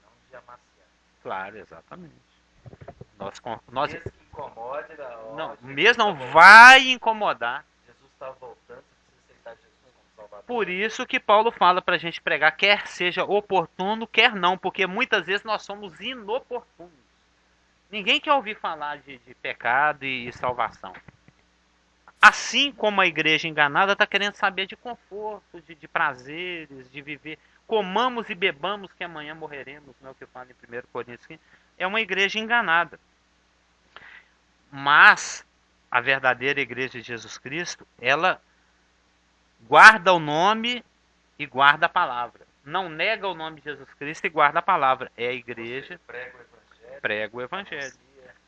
não de amaciar. Claro, exatamente. Mesmo que incomode, não, mesmo não vai incomodar. Jesus está voltando, você precisa aceitar Jesus como Salvador. Por isso que Paulo fala para a gente pregar, quer seja oportuno, quer não, porque muitas vezes nós somos inoportunos. Ninguém quer ouvir falar de pecado e salvação. Assim como a igreja enganada está querendo saber de conforto, de prazeres, de viver comamos e bebamos que amanhã morreremos, não é o que fala em 1 Coríntios 15. É uma igreja enganada. Mas a verdadeira igreja de Jesus Cristo, ela guarda o nome e guarda a palavra. Não nega o nome de Jesus Cristo e guarda a palavra. É a igreja, prega o evangelho,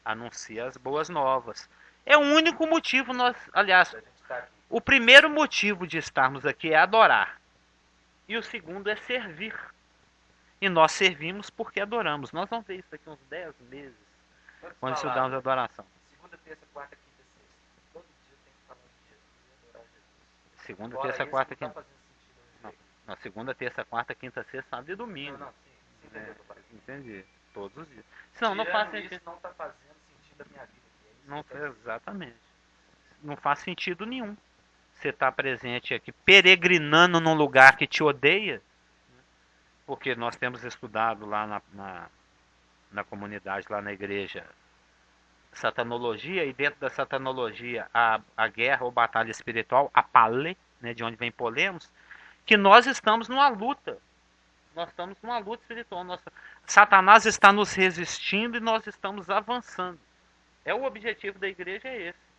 anuncia as boas novas. É o único motivo, aliás, o primeiro motivo de estarmos aqui é adorar. E o segundo é servir. E nós servimos porque adoramos. Nós vamos ver isso daqui uns 10 meses, quando estudamos a adoração. Segunda, terça, quarta, quinta, sexta. Todo dia tem que falar de Jesus e adorar Jesus. Segunda, terça, quarta, quinta. Não, segunda, terça, quarta, quinta, sexta, sábado e domingo. Não, sim, entendi. Todos os dias. Senão não faz sentido. Isso não está fazendo sentido na minha vida. Não, exatamente. Não faz sentido nenhum. Você está presente aqui, peregrinando num lugar que te odeia, porque nós temos estudado lá na comunidade, lá na igreja, satanologia, e dentro da satanologia a guerra ou batalha espiritual, a palê, né, de onde vem polemos, que nós estamos numa luta. Nós estamos numa luta espiritual. Satanás está nos resistindo e nós estamos avançando. O objetivo da igreja é esse.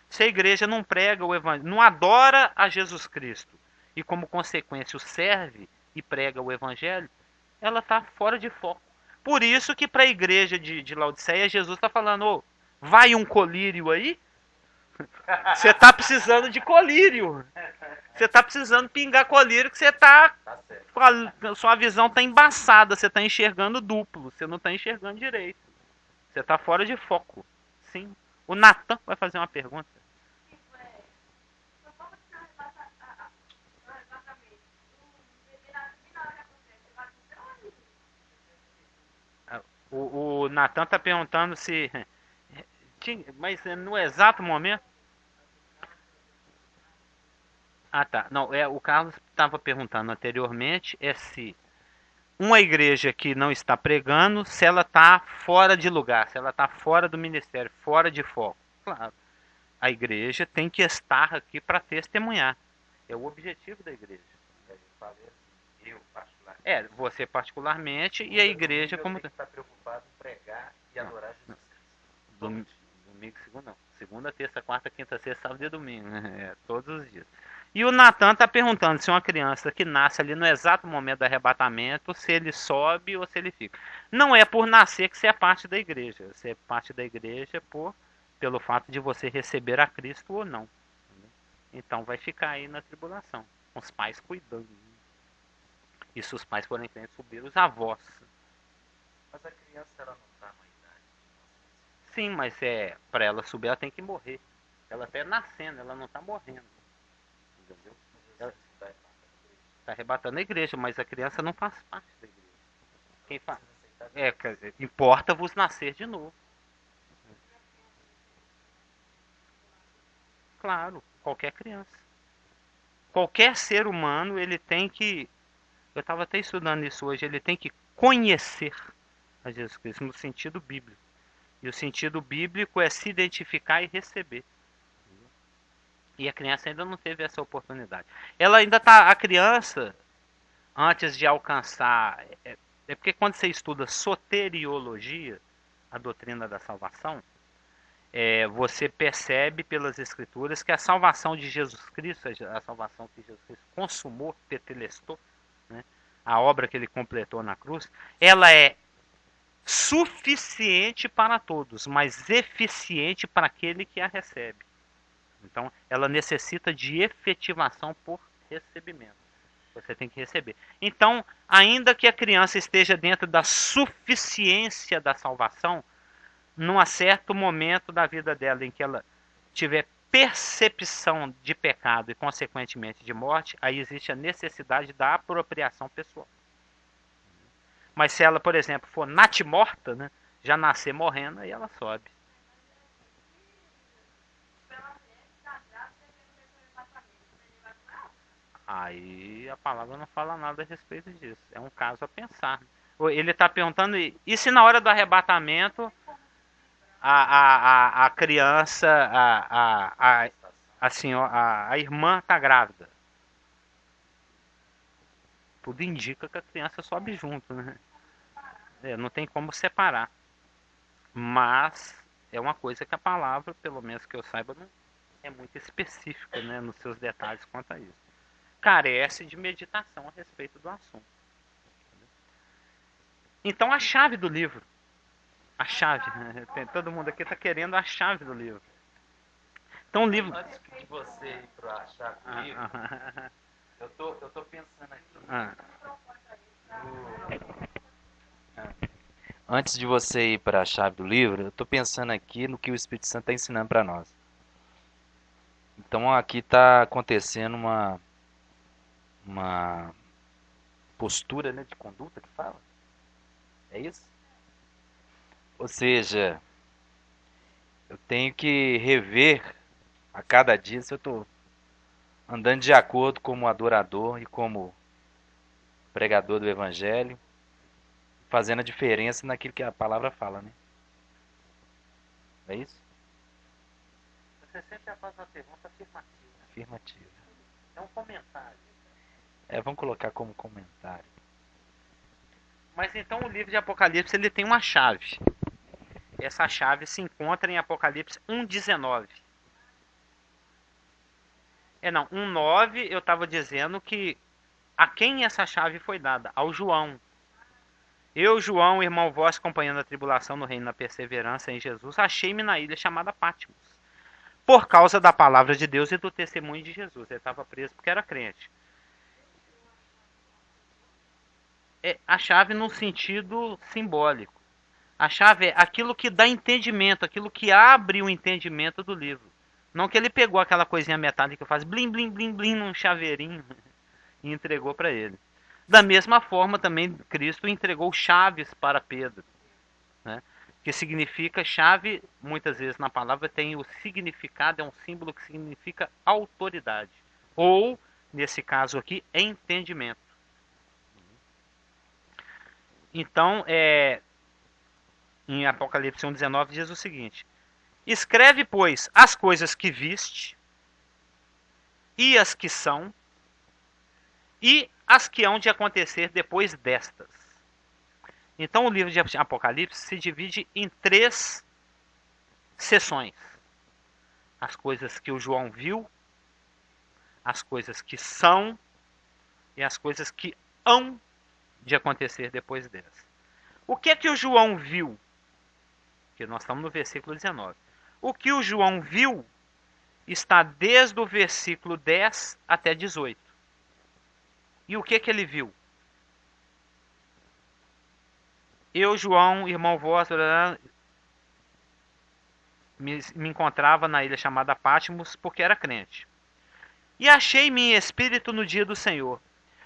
Se a igreja não prega o evangelho, não adora a Jesus Cristo e como consequência o serve e prega o evangelho, ela está fora de foco. Por isso que para a igreja de Laodiceia, Jesus está falando, vai um colírio aí? Você está precisando de colírio. Você está precisando pingar colírio que você está... Sua visão está embaçada, você está enxergando duplo, você não está enxergando direito. Você está fora de foco. Sim. O Natan vai fazer uma pergunta. O Natan está perguntando se... Mas no exato momento... Ah, tá. Não, o Carlos estava perguntando anteriormente se uma igreja que não está pregando, se ela está fora de lugar, se ela está fora do ministério, fora de foco. Claro, a igreja tem que estar aqui para testemunhar. É o objetivo da igreja. Eu, particularmente. Você particularmente e a igreja como... Tem que estar preocupado em pregar e adorar Jesus Cristo. Domingo, segunda não. Segunda, terça, quarta, quinta, sexta, sábado e domingo. Todos os dias. E o Natan está perguntando se uma criança que nasce ali no exato momento do arrebatamento, se ele sobe ou se ele fica. Não é por nascer que você é parte da igreja. Você é parte da igreja pelo fato de você receber a Cristo ou não. Então vai ficar aí na tribulação, com os pais cuidando. E se os pais forem crentes, subir os avós. Mas a criança ela não está na idade. Sim, mas para ela subir ela tem que morrer. Ela está nascendo, ela não está morrendo. Entendeu? Ela está arrebatando a igreja, mas a criança não faz parte da igreja. Quem faz? Importa-vos nascer de novo. Claro, qualquer criança. Qualquer ser humano, ele tem que... Eu estava até estudando isso hoje. Ele tem que conhecer a Jesus Cristo no sentido bíblico. E o sentido bíblico é se identificar e receber. E a criança ainda não teve essa oportunidade. Ela ainda está... A criança, antes de alcançar... É porque quando você estuda soteriologia, a doutrina da salvação, você percebe pelas escrituras que a salvação de Jesus Cristo, a salvação que Jesus Cristo consumou, tetelestou, né, a obra que ele completou na cruz, ela é suficiente para todos, mas eficiente para aquele que a recebe. Então, ela necessita de efetivação por recebimento. Você tem que receber. Então, ainda que a criança esteja dentro da suficiência da salvação, num certo momento da vida dela em que ela tiver percepção de pecado e, consequentemente, de morte, aí existe a necessidade da apropriação pessoal. Mas se ela, por exemplo, for natimorta, né, já nascer morrendo, aí ela sobe. Aí a palavra não fala nada a respeito disso. É um caso a pensar. Ele está perguntando, e se na hora do arrebatamento a criança, a irmã está grávida? tudo indica que a criança sobe junto, né? Não tem como separar. Mas é uma coisa que a palavra, pelo menos que eu saiba, não é muito específica, né, nos seus detalhes quanto a isso. Carece de meditação a respeito do assunto. Então a chave do livro, a chave, né? Todo mundo aqui está querendo a chave do livro. Então o livro... Antes de você ir para a chave do livro, eu tô pensando aqui Antes de você ir para a chave do livro, eu estou pensando aqui no que o Espírito Santo está ensinando para nós. Então aqui está acontecendo uma postura, né, de conduta que fala. É isso? Ou seja, eu tenho que rever a cada dia se eu estou andando de acordo como adorador e como pregador do Evangelho, fazendo a diferença naquilo que a palavra fala, né? É isso? Você sempre faz uma pergunta afirmativa. Afirmativa. É um comentário. Vamos colocar como comentário. Mas então o livro de Apocalipse ele tem uma chave. Essa chave se encontra em Apocalipse 1:19. 1:9 eu estava dizendo que a quem essa chave foi dada? Ao João. Eu, João, irmão vosso, acompanhando a tribulação no reino da perseverança em Jesus, achei-me na ilha chamada Patmos. Por causa da palavra de Deus e do testemunho de Jesus. Ele estava preso porque era crente. A chave num sentido simbólico. A chave é aquilo que dá entendimento, aquilo que abre o entendimento do livro. Não que ele pegou aquela coisinha metálica que faz blim, blim, blim, blim num chaveirinho e entregou para ele. Da mesma forma, também Cristo entregou chaves para Pedro, né? Que significa chave, muitas vezes na palavra tem o significado, é um símbolo que significa autoridade. Ou, nesse caso aqui, entendimento. Então, em Apocalipse 1:19 diz o seguinte: escreve, pois, as coisas que viste, e as que são, e as que hão de acontecer depois destas. Então o livro de Apocalipse se divide em 3 seções. As coisas que o João viu, as coisas que são e as coisas que hão de acontecer depois delas. O que é que o João viu? Que nós estamos no versículo 19. O que o João viu está desde o versículo 10 até 18. E o que ele viu? Eu, João, irmão vosso, me encontrava na ilha chamada Patmos porque era crente. E achei-me em espírito no dia do Senhor.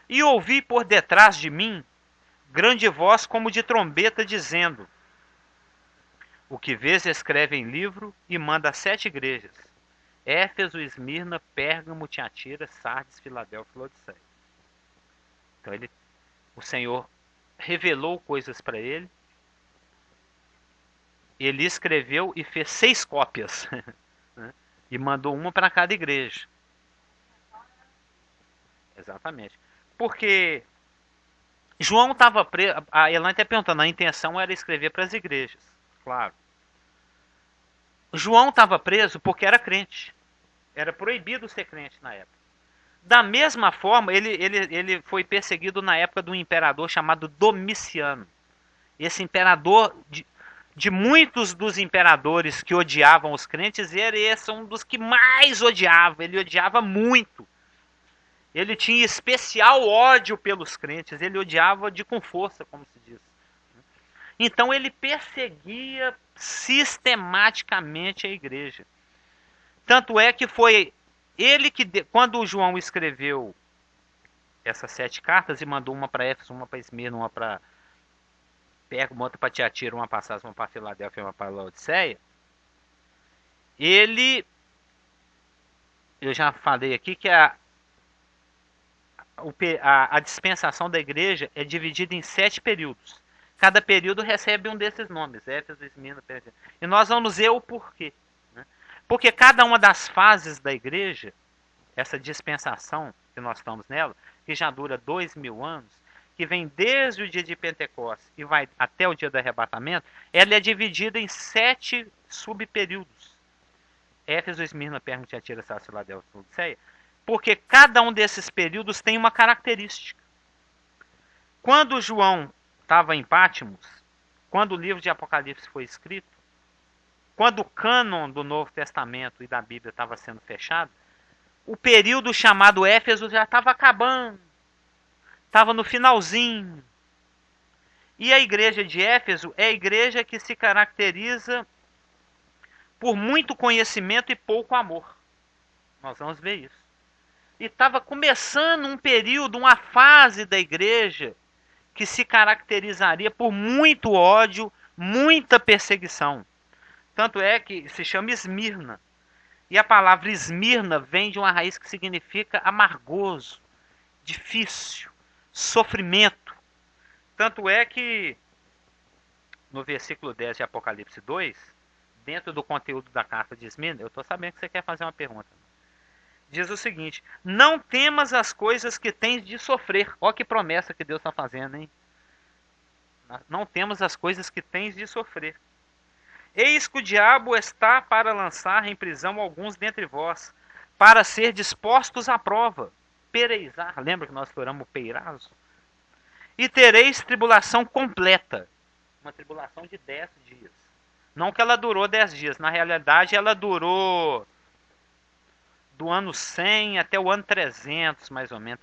E ouvi por detrás de mim grande voz como de trombeta dizendo: o que vês escreve em livro e manda a 7 igrejas: Éfeso, Esmirna, Pérgamo, Tiatira, Sardes, Filadélfia e Laodiceia. Então o Senhor revelou coisas para ele. Ele escreveu e fez 6 cópias. Né? E mandou uma para cada igreja. Exatamente. Porque João estava preso. A Elaine está perguntando, a intenção era escrever para as igrejas. Claro. João estava preso porque era crente. Era proibido ser crente na época. Da mesma forma, ele foi perseguido na época de um imperador chamado Domiciano. Esse imperador, de muitos dos imperadores que odiavam os crentes, esse é um dos que mais odiava. Ele odiava muito. Ele tinha especial ódio pelos crentes. Ele odiava com força, como se diz. Então ele perseguia sistematicamente a igreja. Tanto é que foi ele que, quando o João escreveu essas 7 cartas e mandou uma para Éfeso, uma para Esmirna, uma para Pérgamo, outra para Tiatira, uma para Sardes, uma para Filadélfia, uma para Laodiceia, eu já falei aqui que a dispensação da igreja é dividida em 7 períodos. Cada período recebe um desses nomes, Éfeso, Esmirna, Pérgamo. E nós vamos ver o porquê. Né? Porque cada uma das fases da igreja, essa dispensação que nós estamos nela, que já dura 2000 anos, que vem desde o dia de Pentecostes e vai até o dia do arrebatamento, ela é dividida em 7 subperíodos. Éfeso, Esmirna, Pérgamo, Tiatira, Sardes, Filadélfia, Laodiceia, porque cada um desses períodos tem uma característica. Quando João estava em Patmos, quando o livro de Apocalipse foi escrito, quando o cânon do Novo Testamento e da Bíblia estava sendo fechado, o período chamado Éfeso já estava acabando, estava no finalzinho. E a igreja de Éfeso é a igreja que se caracteriza por muito conhecimento e pouco amor. Nós vamos ver isso. E estava começando um período, uma fase da igreja que se caracterizaria por muito ódio, muita perseguição. Tanto é que se chama Esmirna. E a palavra Esmirna vem de uma raiz que significa amargoso, difícil, sofrimento. Tanto é que no versículo 10 de Apocalipse 2, dentro do conteúdo da carta de Esmirna, eu estou sabendo que você quer fazer uma pergunta. Diz o seguinte: não temas as coisas que tens de sofrer. Olha que promessa que Deus está fazendo, hein? Não temas as coisas que tens de sofrer. Eis que o diabo está para lançar em prisão alguns dentre vós, para ser dispostos à prova. Pereizar, lembra que nós floramos o peirazo? E tereis tribulação completa. Uma tribulação de 10 dias. Não que ela durou 10 dias, na realidade ela durou do ano 100 até o ano 300, mais ou menos.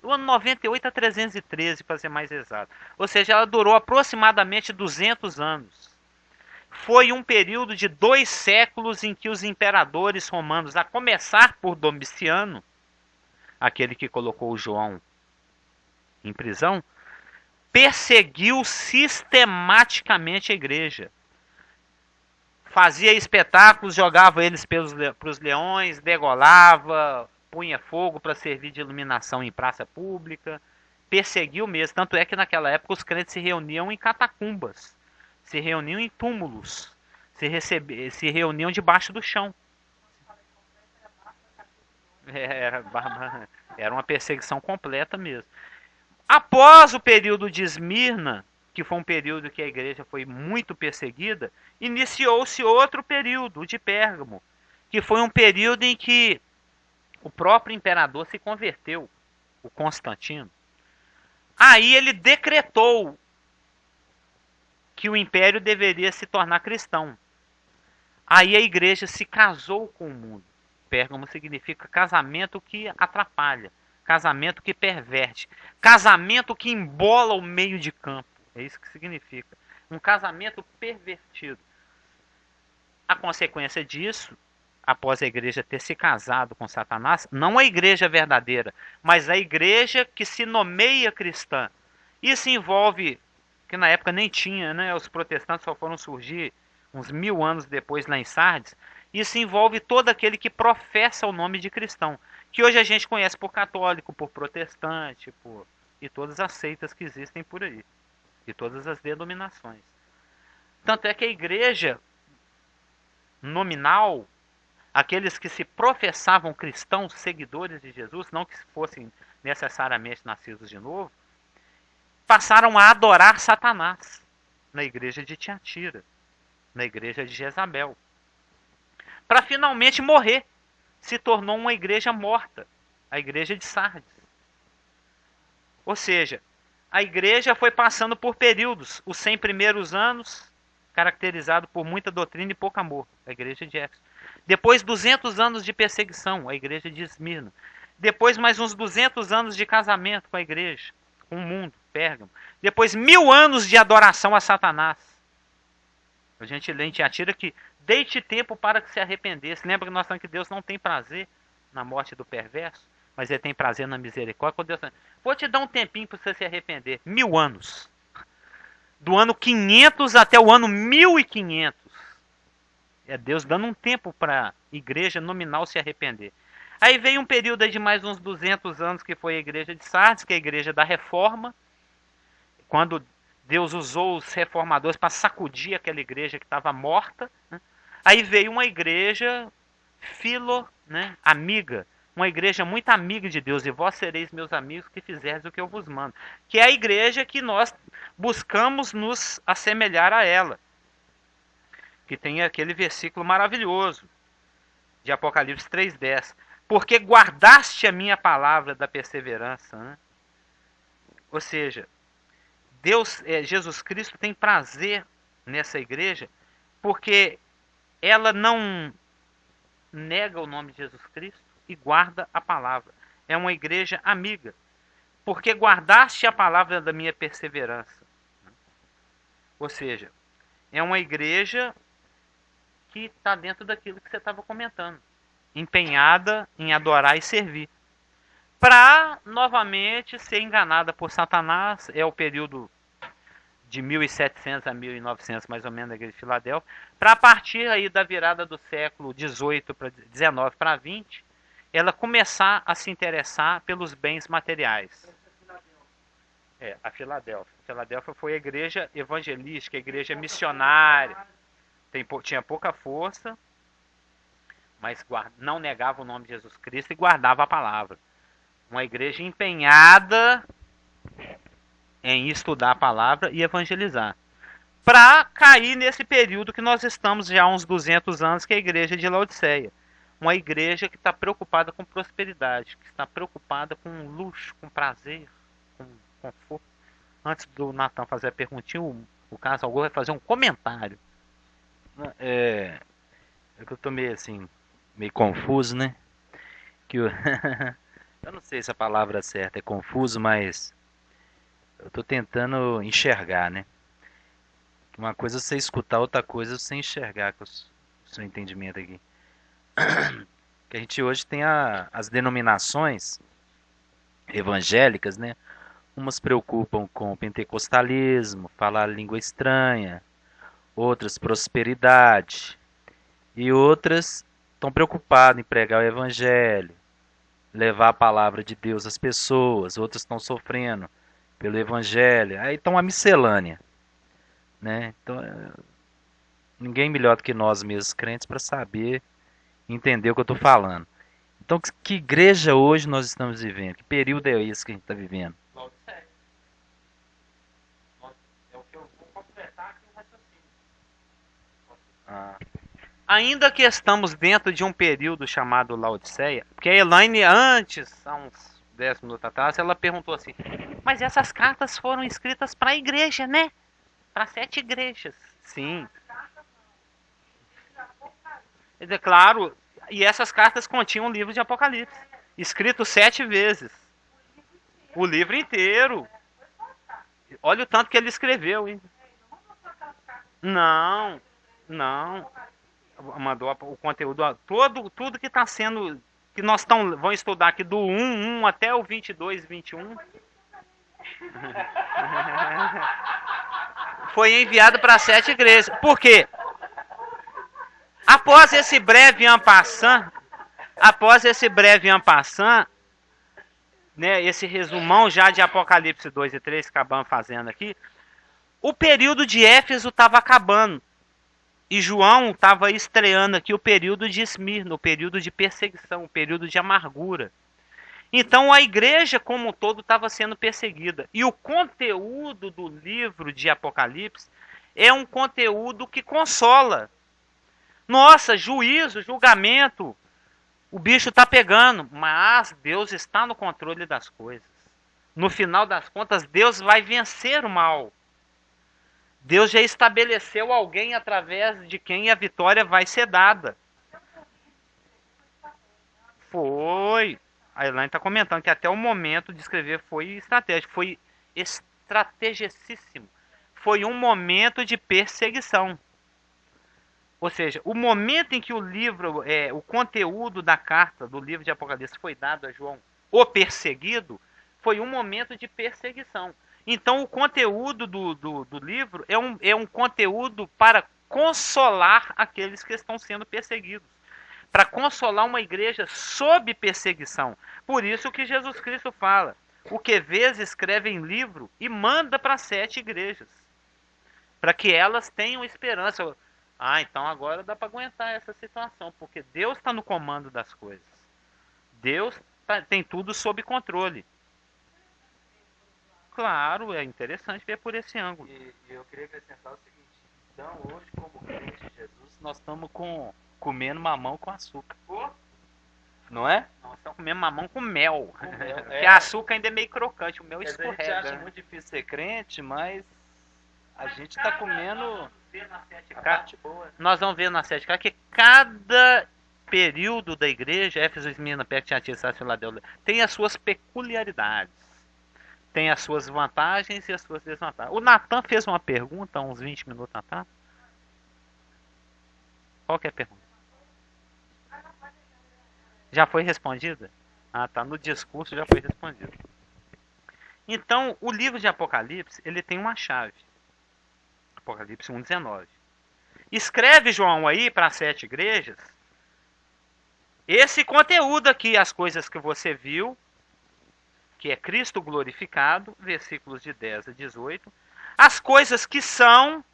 Do ano 98 a 313, para ser mais exato. Ou seja, ela durou aproximadamente 200 anos. Foi um período de 2 séculos em que os imperadores romanos, a começar por Domiciano, aquele que colocou João em prisão, perseguiu sistematicamente a igreja. Fazia espetáculos, jogava eles para os leões, degolava, punha fogo para servir de iluminação em praça pública, perseguiu mesmo. Tanto é que naquela época os crentes se reuniam em catacumbas, se reuniam em túmulos, se reuniam debaixo do chão. Era uma perseguição completa mesmo. Após o período de Esmirna, que foi um período que a igreja foi muito perseguida, iniciou-se outro período, o de Pérgamo, que foi um período em que o próprio imperador se converteu, o Constantino. Aí ele decretou que o império deveria se tornar cristão. Aí a igreja se casou com o mundo. Pérgamo significa casamento que atrapalha, casamento que perverte, casamento que embola o meio de campo. É isso que significa. Um casamento pervertido. A consequência disso, após a igreja ter se casado com Satanás, não a igreja verdadeira, mas a igreja que se nomeia cristã. Isso envolve, que na época nem tinha, né? Os protestantes só foram surgir uns 1000 anos depois lá em Sardes. Isso envolve todo aquele que professa o nome de cristão, que hoje a gente conhece por católico, por protestante, e todas as seitas que existem por aí, e todas as denominações. Tanto é que a igreja nominal, aqueles que se professavam cristãos, seguidores de Jesus, não que fossem necessariamente nascidos de novo, passaram a adorar Satanás na igreja de Tiatira, na igreja de Jezabel, para finalmente morrer. Se tornou uma igreja morta, a igreja de Sardes. Ou seja, a igreja foi passando por períodos, os 100 primeiros anos, caracterizado por muita doutrina e pouco amor, a igreja de Éfeso. Depois 200 anos de perseguição, a igreja de Esmirna. Depois mais uns 200 anos de casamento com a igreja, com o mundo, Pérgamo. Depois 1000 anos de adoração a Satanás. A gente lê em Tiatira que deite tempo para que se arrependesse. Lembra que nós falamos que Deus não tem prazer na morte do perverso, mas Ele tem prazer na misericórdia. Quando Deus fala, vou te dar um tempinho para você se arrepender. 1000 anos. Do ano 500 até o ano 1500. É Deus dando um tempo para a igreja nominal se arrepender. Aí veio um período de mais uns 200 anos que foi a igreja de Sardes, que é a igreja da reforma. Quando Deus usou os reformadores para sacudir aquela igreja que estava morta, né? Aí veio uma igreja amiga uma igreja muito amiga de Deus, e vós sereis meus amigos que fizerdes o que eu vos mando. Que é a igreja que nós buscamos nos assemelhar a ela. Que tem aquele versículo maravilhoso de Apocalipse 3:10. Porque guardaste a minha palavra da perseverança. Né? Ou seja, Jesus Cristo tem prazer nessa igreja, porque ela não nega o nome de Jesus Cristo e guarda a palavra. É uma igreja amiga, porque guardaste a palavra da minha perseverança. Ou seja, é uma igreja que está dentro daquilo que você estava comentando, empenhada em adorar e servir, para novamente ser enganada por Satanás. É o período de 1700 a 1900, mais ou menos, da igreja de Filadélfia, para a partir aí da virada do século 18 para 19 para 20, ela começar a se interessar pelos bens materiais. A Filadélfia. A Filadélfia foi a igreja evangelística, a igreja missionária. Tinha pouca força, mas não negava o nome de Jesus Cristo e guardava a palavra. Uma igreja empenhada em estudar a palavra e evangelizar. Para cair nesse período que nós estamos já há uns 200 anos, que é a igreja de Laodiceia. Uma igreja que está preocupada com prosperidade, que está preocupada com luxo, com prazer, com conforto. Antes do Natan fazer a perguntinha, o Carlos Augusto vai fazer um comentário. É que eu tô meio assim, meio confuso, né? Que eu, eu não sei se a palavra certa é confuso, mas eu tô tentando enxergar, né? Uma coisa é você escutar, outra coisa é você enxergar com o seu entendimento aqui. Que a gente hoje tem as denominações evangélicas, né? Umas preocupam com o pentecostalismo, falar língua estranha, outras prosperidade, e outras estão preocupadas em pregar o evangelho, levar a palavra de Deus às pessoas, outras estão sofrendo pelo evangelho. Aí estão uma miscelânea, né? Então, ninguém melhor do que nós mesmos crentes para saber entender o que eu estou falando. Então, que igreja hoje nós estamos vivendo? Que período é esse que a gente está vivendo? Laodiceia. É o que eu vou completar aqui no raciocínio. Ainda que estamos dentro de um período chamado Laodiceia, porque a Elaine antes, há uns 10 minutos atrás, ela perguntou assim, mas essas cartas foram escritas para a igreja, né? Para 7 igrejas. Sim. É claro, e essas cartas continham o livro de Apocalipse, escrito 7 vezes. O livro inteiro. Olha o tanto que ele escreveu, hein? Não. Mandou o conteúdo, tudo que está sendo, que nós vamos estudar aqui do 1 até o 22, 21. Foi enviado para 7 igrejas. Por quê? Após esse breve en passant, né, esse resumão já de Apocalipse 2 e 3 que acabamos fazendo aqui, o período de Éfeso estava acabando. E João estava estreando aqui o período de Esmirna, o período de perseguição, o período de amargura. Então a igreja como um todo estava sendo perseguida. E o conteúdo do livro de Apocalipse é um conteúdo que consola. Nossa, juízo, julgamento, o bicho está pegando, mas Deus está no controle das coisas. No final das contas, Deus vai vencer o mal. Deus já estabeleceu alguém através de quem a vitória vai ser dada. Foi. A Elaine está comentando que até o momento de escrever foi estratégico, foi estrategicíssimo. Foi um momento de perseguição. Ou seja, o momento em que o livro, o conteúdo da carta do livro de Apocalipse foi dado a João, o perseguido, foi um momento de perseguição. Então, o conteúdo do livro é um conteúdo para consolar aqueles que estão sendo perseguidos. Para consolar uma igreja sob perseguição. Por isso que Jesus Cristo fala, o que vês escreve em livro e manda para 7 igrejas. Para que elas tenham esperança. Então agora dá para aguentar essa situação, porque Deus está no comando das coisas. Deus tem tudo sob controle. Claro, é interessante ver por esse ângulo. E eu queria acrescentar o seguinte: então, hoje, como crente de Jesus, nós estamos comendo mamão com açúcar. Não é? Nós estamos comendo mamão com mel. Porque É. açúcar ainda é meio crocante, o mel A gente escorrega. acha muito difícil ser crente, mas a gente está comendo a Ca- parte boa. Nós vamos ver na 7K que cada período da igreja, Éfeso, Esmirna, Pérgamo, Tiatira, Sardes, Filadélfia, tem as suas peculiaridades. Tem as suas vantagens e as suas desvantagens. O Natan fez uma pergunta há uns 20 minutos atrás. Qual que é a pergunta? Já foi respondida? Ah, tá. No discurso já foi respondida. Então, o livro de Apocalipse, ele tem uma chave. Apocalipse 1:19. Escreve, João, aí para as 7 igrejas, esse conteúdo aqui, as coisas que você viu, que é Cristo glorificado, versículos de 10 a 18. As coisas que são,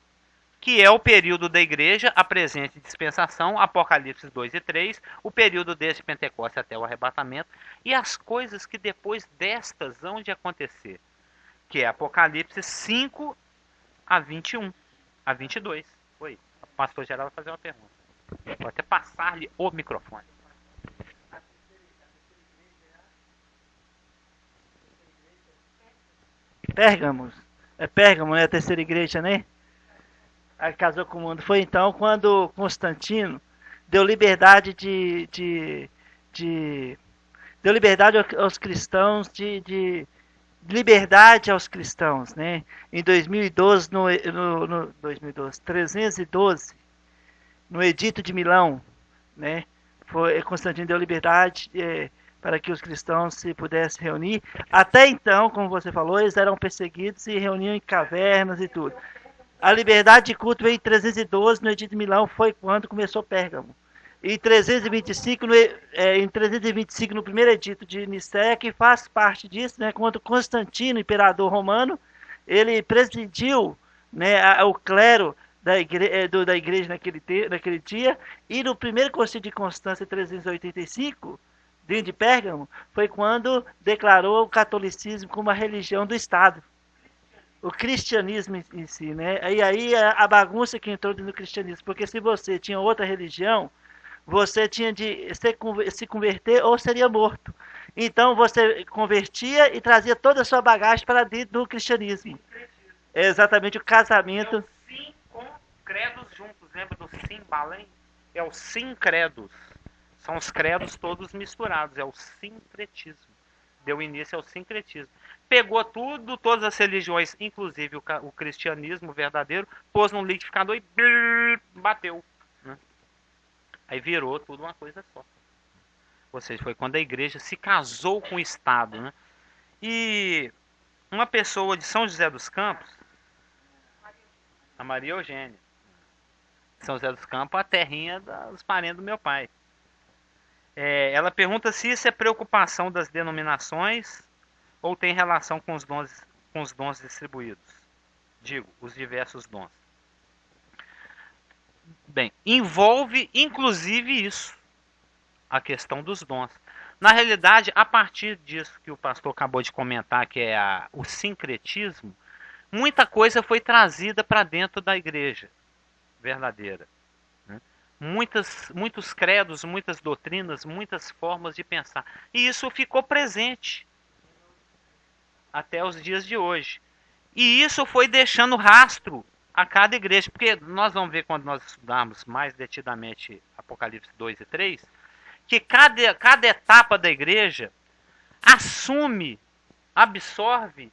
que é o período da igreja, a presente dispensação, Apocalipse 2 e 3, o período desde Pentecostes até o arrebatamento, e as coisas que depois destas vão de acontecer, que é Apocalipse 5 a 21, a 22. Oi, o pastor geral vai fazer uma pergunta. Vou até passar-lhe o microfone. Pérgamo, né? A terceira igreja, né? A que casou com o mundo. Foi então quando Constantino deu liberdade deu liberdade aos cristãos, liberdade aos cristãos, né? Em 2012, no 2012, 312, no Edito de Milão, né? Constantino deu liberdade para que os cristãos se pudessem reunir. Até então, como você falou, eles eram perseguidos e reuniam em cavernas e tudo. A liberdade de culto veio em 312, no Edito de Milão, foi quando começou Pérgamo. Em 325, no primeiro edito de Nicéia, que faz parte disso, né, quando Constantino, imperador romano, ele presidiu, né, o clero da igreja naquele dia, e no primeiro concílio de Constância, em 385, dentro de Pérgamo, foi quando declarou o catolicismo como a religião do Estado. O cristianismo em si, né? E aí a bagunça que entrou no cristianismo, porque se você tinha outra religião, você tinha de se converter ou seria morto. Então você convertia e trazia toda a sua bagagem para dentro do cristianismo. É exatamente o casamento. É o sim com credos juntos, lembra do sim balém? É o sincredos. São os credos todos misturados, é o sincretismo. Deu início ao sincretismo. Pegou tudo, todas as religiões, inclusive o cristianismo verdadeiro, pôs num liquidificador e bateu. Né? Aí virou tudo uma coisa só. Ou seja, foi quando a igreja se casou com o Estado. Né? E uma pessoa de São José dos Campos, a Maria Eugênia, São José dos Campos, a terrinha dos parentes do meu pai. Ela pergunta se isso é preocupação das denominações ou tem relação com os dons distribuídos. Digo, os diversos dons. Bem, envolve inclusive isso, a questão dos dons. Na realidade, a partir disso que o pastor acabou de comentar, que é o sincretismo, muita coisa foi trazida para dentro da igreja verdadeira. Né? Muitos credos, muitas doutrinas, muitas formas de pensar. E isso ficou presente até os dias de hoje. E isso foi deixando rastro a cada igreja, porque nós vamos ver quando nós estudarmos mais detidamente Apocalipse 2 e 3, que cada etapa da igreja assume, absorve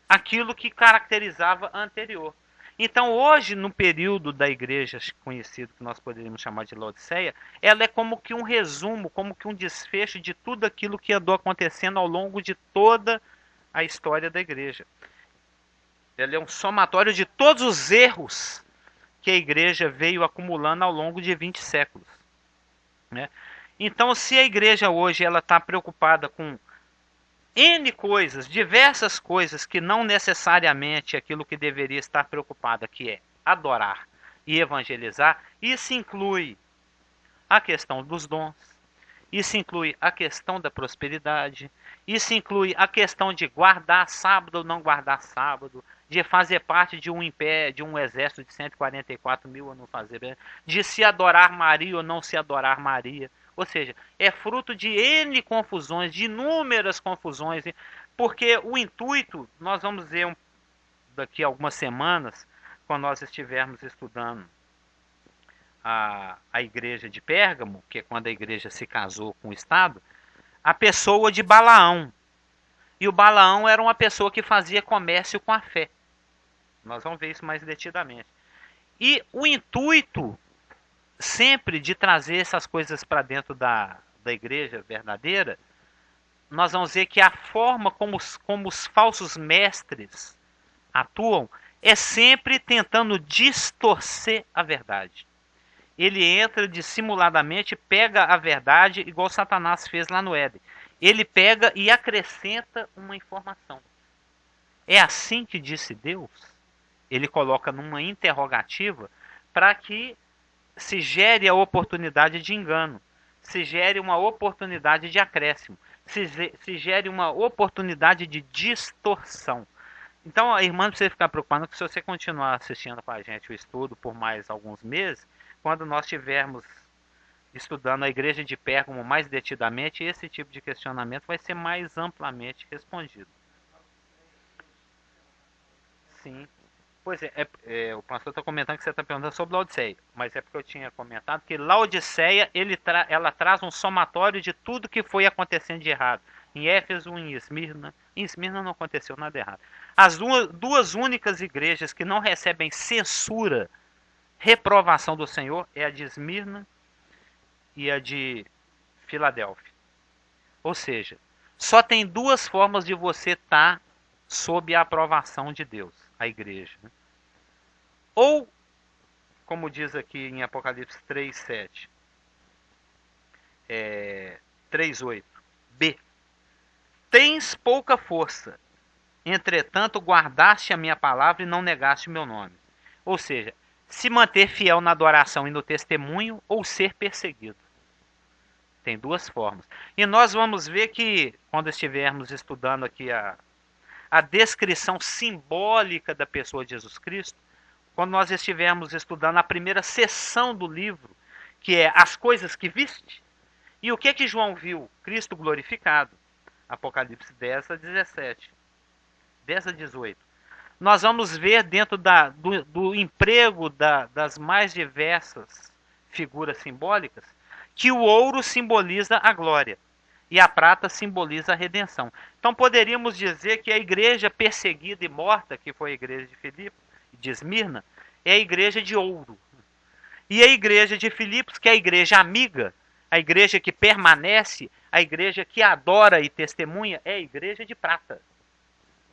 aquilo que caracterizava a anterior. Então hoje, no período da igreja conhecido, que nós poderíamos chamar de Laodiceia, ela é como que um resumo, como que um desfecho de tudo aquilo que andou acontecendo ao longo de toda a história da igreja. Ela é um somatório de todos os erros que a igreja veio acumulando ao longo de 20 séculos. Né? Então, se a igreja hoje está preocupada com N coisas, diversas coisas, que não necessariamente aquilo que deveria estar preocupada, que é adorar e evangelizar, isso inclui a questão dos dons, isso inclui a questão da prosperidade, isso inclui a questão de guardar sábado ou não guardar sábado, de fazer parte de um império, de um exército de 144 mil ou não fazer, de se adorar Maria ou não se adorar Maria. Ou seja, é fruto de N confusões, de inúmeras confusões, porque o intuito, nós vamos ver daqui a algumas semanas, quando nós estivermos estudando a igreja de Pérgamo, que é quando a igreja se casou com o Estado, a pessoa de Balaão. E o Balaão era uma pessoa que fazia comércio com a fé. Nós vamos ver isso mais detidamente. E o intuito sempre de trazer essas coisas para dentro da igreja verdadeira, nós vamos ver que a forma como os falsos mestres atuam é sempre tentando distorcer a verdade. Ele entra dissimuladamente, pega a verdade, igual Satanás fez lá no Éden. Ele pega e acrescenta uma informação. É assim que disse Deus? Ele coloca numa interrogativa para que se gere a oportunidade de engano, se gere uma oportunidade de acréscimo, se gere uma oportunidade de distorção. Então, a irmã não precisa ficar preocupada que se você continuar assistindo com a gente o estudo por mais alguns meses, quando nós estivermos estudando a igreja de Pérgamo mais detidamente, esse tipo de questionamento vai ser mais amplamente respondido. Sim. Pois o pastor está comentando que você está perguntando sobre Laodiceia, mas é porque eu tinha comentado que Laodiceia ela traz um somatório de tudo que foi acontecendo de errado. Em Éfeso, em Esmirna não aconteceu nada errado. As duas únicas igrejas que não recebem censura, reprovação do Senhor, é a de Esmirna e a de Filadélfia. Ou seja, só tem duas formas de você estar sob a aprovação de Deus, a igreja. Ou, como diz aqui em Apocalipse 3:7, 3:8, B. Tens pouca força, entretanto guardaste a minha palavra e não negaste o meu nome. Ou seja, se manter fiel na adoração e no testemunho ou ser perseguido. Tem duas formas. E nós vamos ver que, quando estivermos estudando aqui a descrição simbólica da pessoa de Jesus Cristo, quando nós estivermos estudando a primeira sessão do livro, que é as coisas que viste, e o que João viu? Cristo glorificado. Apocalipse 10:17. 10:18. Nós vamos ver dentro do emprego das mais diversas figuras simbólicas, que o ouro simboliza a glória e a prata simboliza a redenção. Então poderíamos dizer que a igreja perseguida e morta, que foi a igreja de Filipe, de Esmirna, é a igreja de ouro. E a igreja de Filipos, que é a igreja amiga, a igreja que permanece, a igreja que adora e testemunha, é a igreja de prata.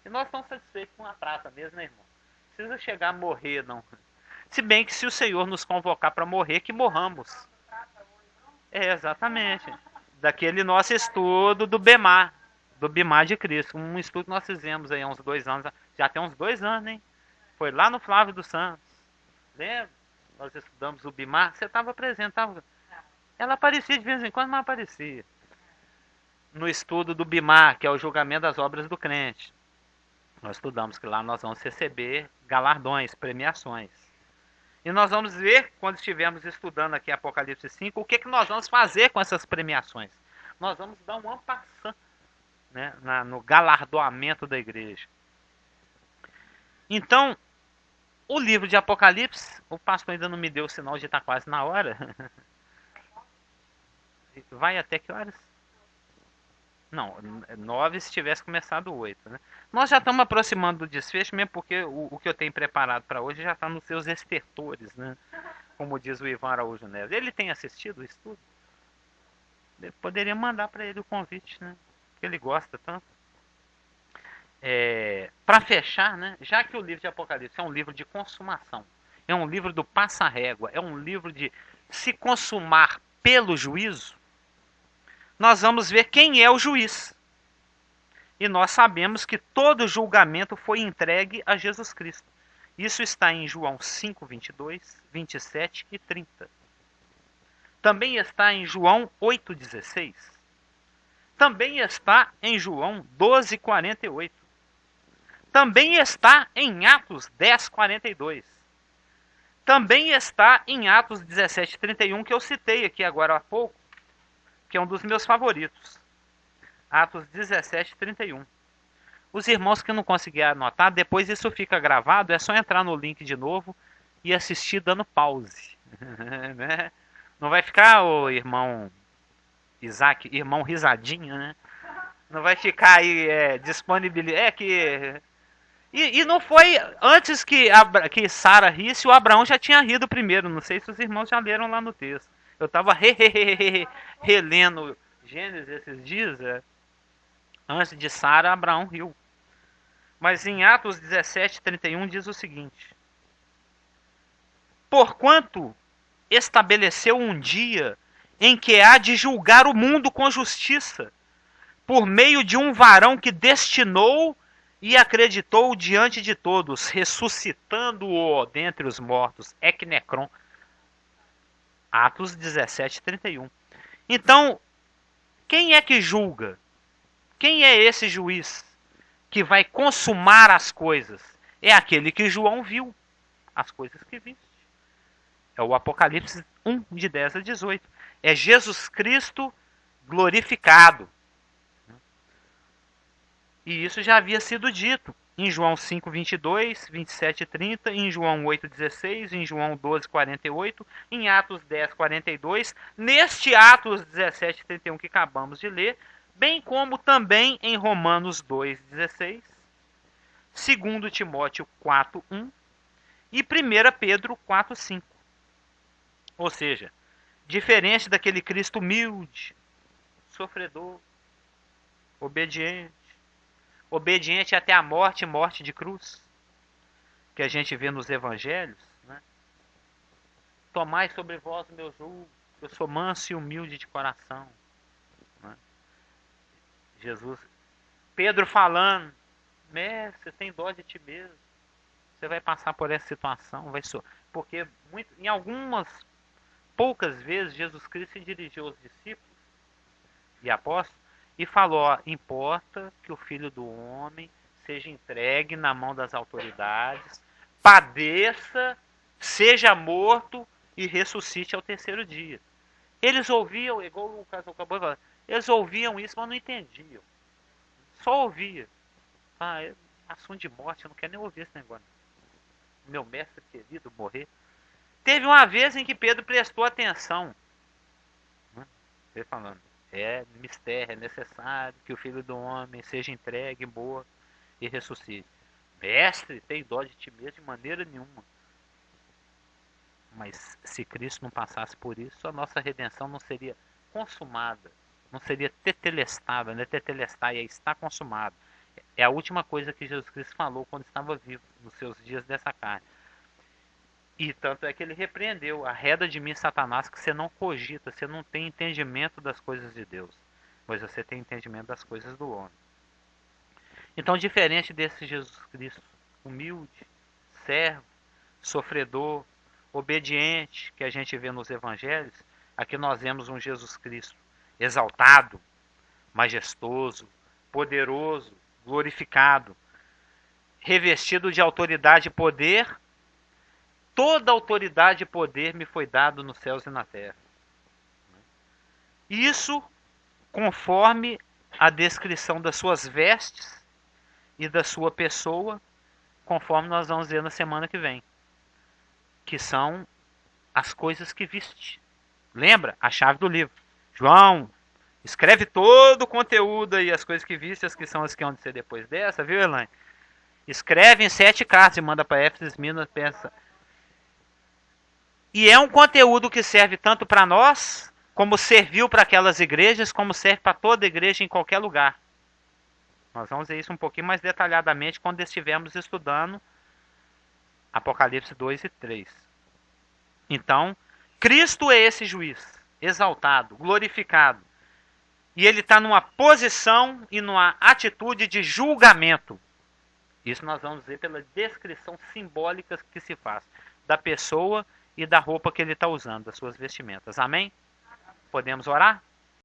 E nós estamos satisfeitos com a prata mesmo, né, irmão? Não precisa chegar a morrer, não. Se bem que se o Senhor nos convocar para morrer, que morramos. Exatamente. Daquele nosso estudo do Bimar de Cristo. Um estudo que nós fizemos aí há uns 2 anos. Já tem uns 2 anos, hein? Foi lá no Flávio dos Santos. Lembra? Nós estudamos o Bimar. Você estava presente, tava? Ela aparecia de vez em quando, mas aparecia. No estudo do Bimar, que é o julgamento das obras do crente. Nós estudamos que lá nós vamos receber galardões, premiações. E nós vamos ver, quando estivermos estudando aqui Apocalipse 5, o que nós vamos fazer com essas premiações. Nós vamos dar um ampassant, né, no galardoamento da igreja. Então, o livro de Apocalipse, o pastor ainda não me deu o sinal de estar quase na hora. Vai até que horas? Não, 9 se tivesse começado 8, né? Nós já estamos aproximando do desfecho, mesmo porque o que eu tenho preparado para hoje já está nos seus estertores, né? Como diz o Ivan Araújo Neves. Ele tem assistido o estudo? Eu poderia mandar para ele o convite, né? Porque ele gosta tanto. Para fechar, né? Já que o livro de Apocalipse é um livro de consumação, é um livro do passa-régua, é um livro de se consumar pelo juízo, nós vamos ver quem é o juiz. E nós sabemos que todo julgamento foi entregue a Jesus Cristo. Isso está em João 5, 22, 27 e 30. Também está em João 8,16. Também está em João 12,48. Também está em Atos 10,42. Também está em Atos 17,31, que eu citei aqui agora há pouco, que é um dos meus favoritos. Atos 17,31. Os irmãos que não conseguiram anotar, depois isso fica gravado, é só entrar no link de novo e assistir dando pause. Né? Não vai ficar o irmão Isaac, irmão risadinho, né? Não vai ficar aí disponibilidade. E não foi antes que Sara risse, o Abraão já tinha rido primeiro. Não sei se os irmãos já leram lá no texto. Eu estava relendo Gênesis esses dias. Antes de Sara, Abraão riu. Mas em Atos 17:31 diz o seguinte: porquanto estabeleceu um dia em que há de julgar o mundo com justiça, por meio de um varão que destinou e acreditou diante de todos, ressuscitando-o dentre os mortos. Eknekron. Atos 17:31. Então, quem é que julga? Quem é esse juiz que vai consumar as coisas? É aquele que João viu, as coisas que viste. É o Apocalipse 1, de 10 a 18. É Jesus Cristo glorificado. E isso já havia sido dito em João 5:22, 27 e 30, em João 8:16, em João 12:48, em Atos 10:42, neste Atos 17:31 que acabamos de ler, bem como também em Romanos 2:16, 2 Timóteo 4:1 e 1 Pedro 4:5. Ou seja, diferente daquele Cristo humilde, sofredor, obediente até a morte, morte de cruz, que a gente vê nos evangelhos, né? Tomai sobre vós o meu jugo, eu sou manso e humilde de coração. Né? Jesus, Pedro falando, mestre, você tem dó de ti mesmo, você vai passar por essa situação, porque em algumas poucas vezes Jesus Cristo se dirigiu aos discípulos e apóstolos e falou: importa que o Filho do Homem seja entregue na mão das autoridades, padeça, seja morto e ressuscite ao terceiro dia. Eles ouviam, igual o Lucas acabou de falar, eles ouviam isso, mas não entendiam. Só ouvia. Assunto de morte, eu não quero nem ouvir esse negócio. Meu mestre querido morrer. Teve uma vez em que Pedro prestou atenção. Ele falando: mistério, é necessário que o Filho do Homem seja entregue, morra e ressuscite. Mestre, tem dó de ti mesmo de maneira nenhuma. Mas se Cristo não passasse por isso, a nossa redenção não seria consumada, não seria tetelestada, né? Tetelestai está consumado. É a última coisa que Jesus Cristo falou quando estava vivo, nos seus dias dessa carne. E tanto é que ele repreendeu: arreda de mim, Satanás, que você não cogita, você não tem entendimento das coisas de Deus, pois você tem entendimento das coisas do homem. Então, diferente desse Jesus Cristo humilde, servo, sofredor, obediente, que a gente vê nos evangelhos, aqui nós vemos um Jesus Cristo exaltado, majestoso, poderoso, glorificado, revestido de autoridade e poder. Toda autoridade e poder me foi dado nos céus e na terra. Isso conforme a descrição das suas vestes e da sua pessoa, conforme nós vamos ver na semana que vem. Que são as coisas que viste. Lembra? A chave do livro. João, escreve todo o conteúdo aí, as coisas que viste, as que são as que vão ser depois dessa, viu, Elaine? Escreve em 7 cartas e manda para Éfeso, Minas, pensa. E é um conteúdo que serve tanto para nós, como serviu para aquelas igrejas, como serve para toda igreja em qualquer lugar. Nós vamos ver isso um pouquinho mais detalhadamente quando estivermos estudando Apocalipse 2 e 3. Então, Cristo é esse juiz, exaltado, glorificado. E ele está numa posição e numa atitude de julgamento. Isso nós vamos ver pela descrição simbólica que se faz da pessoa e da roupa que ele está usando, das suas vestimentas. Amém? Podemos orar?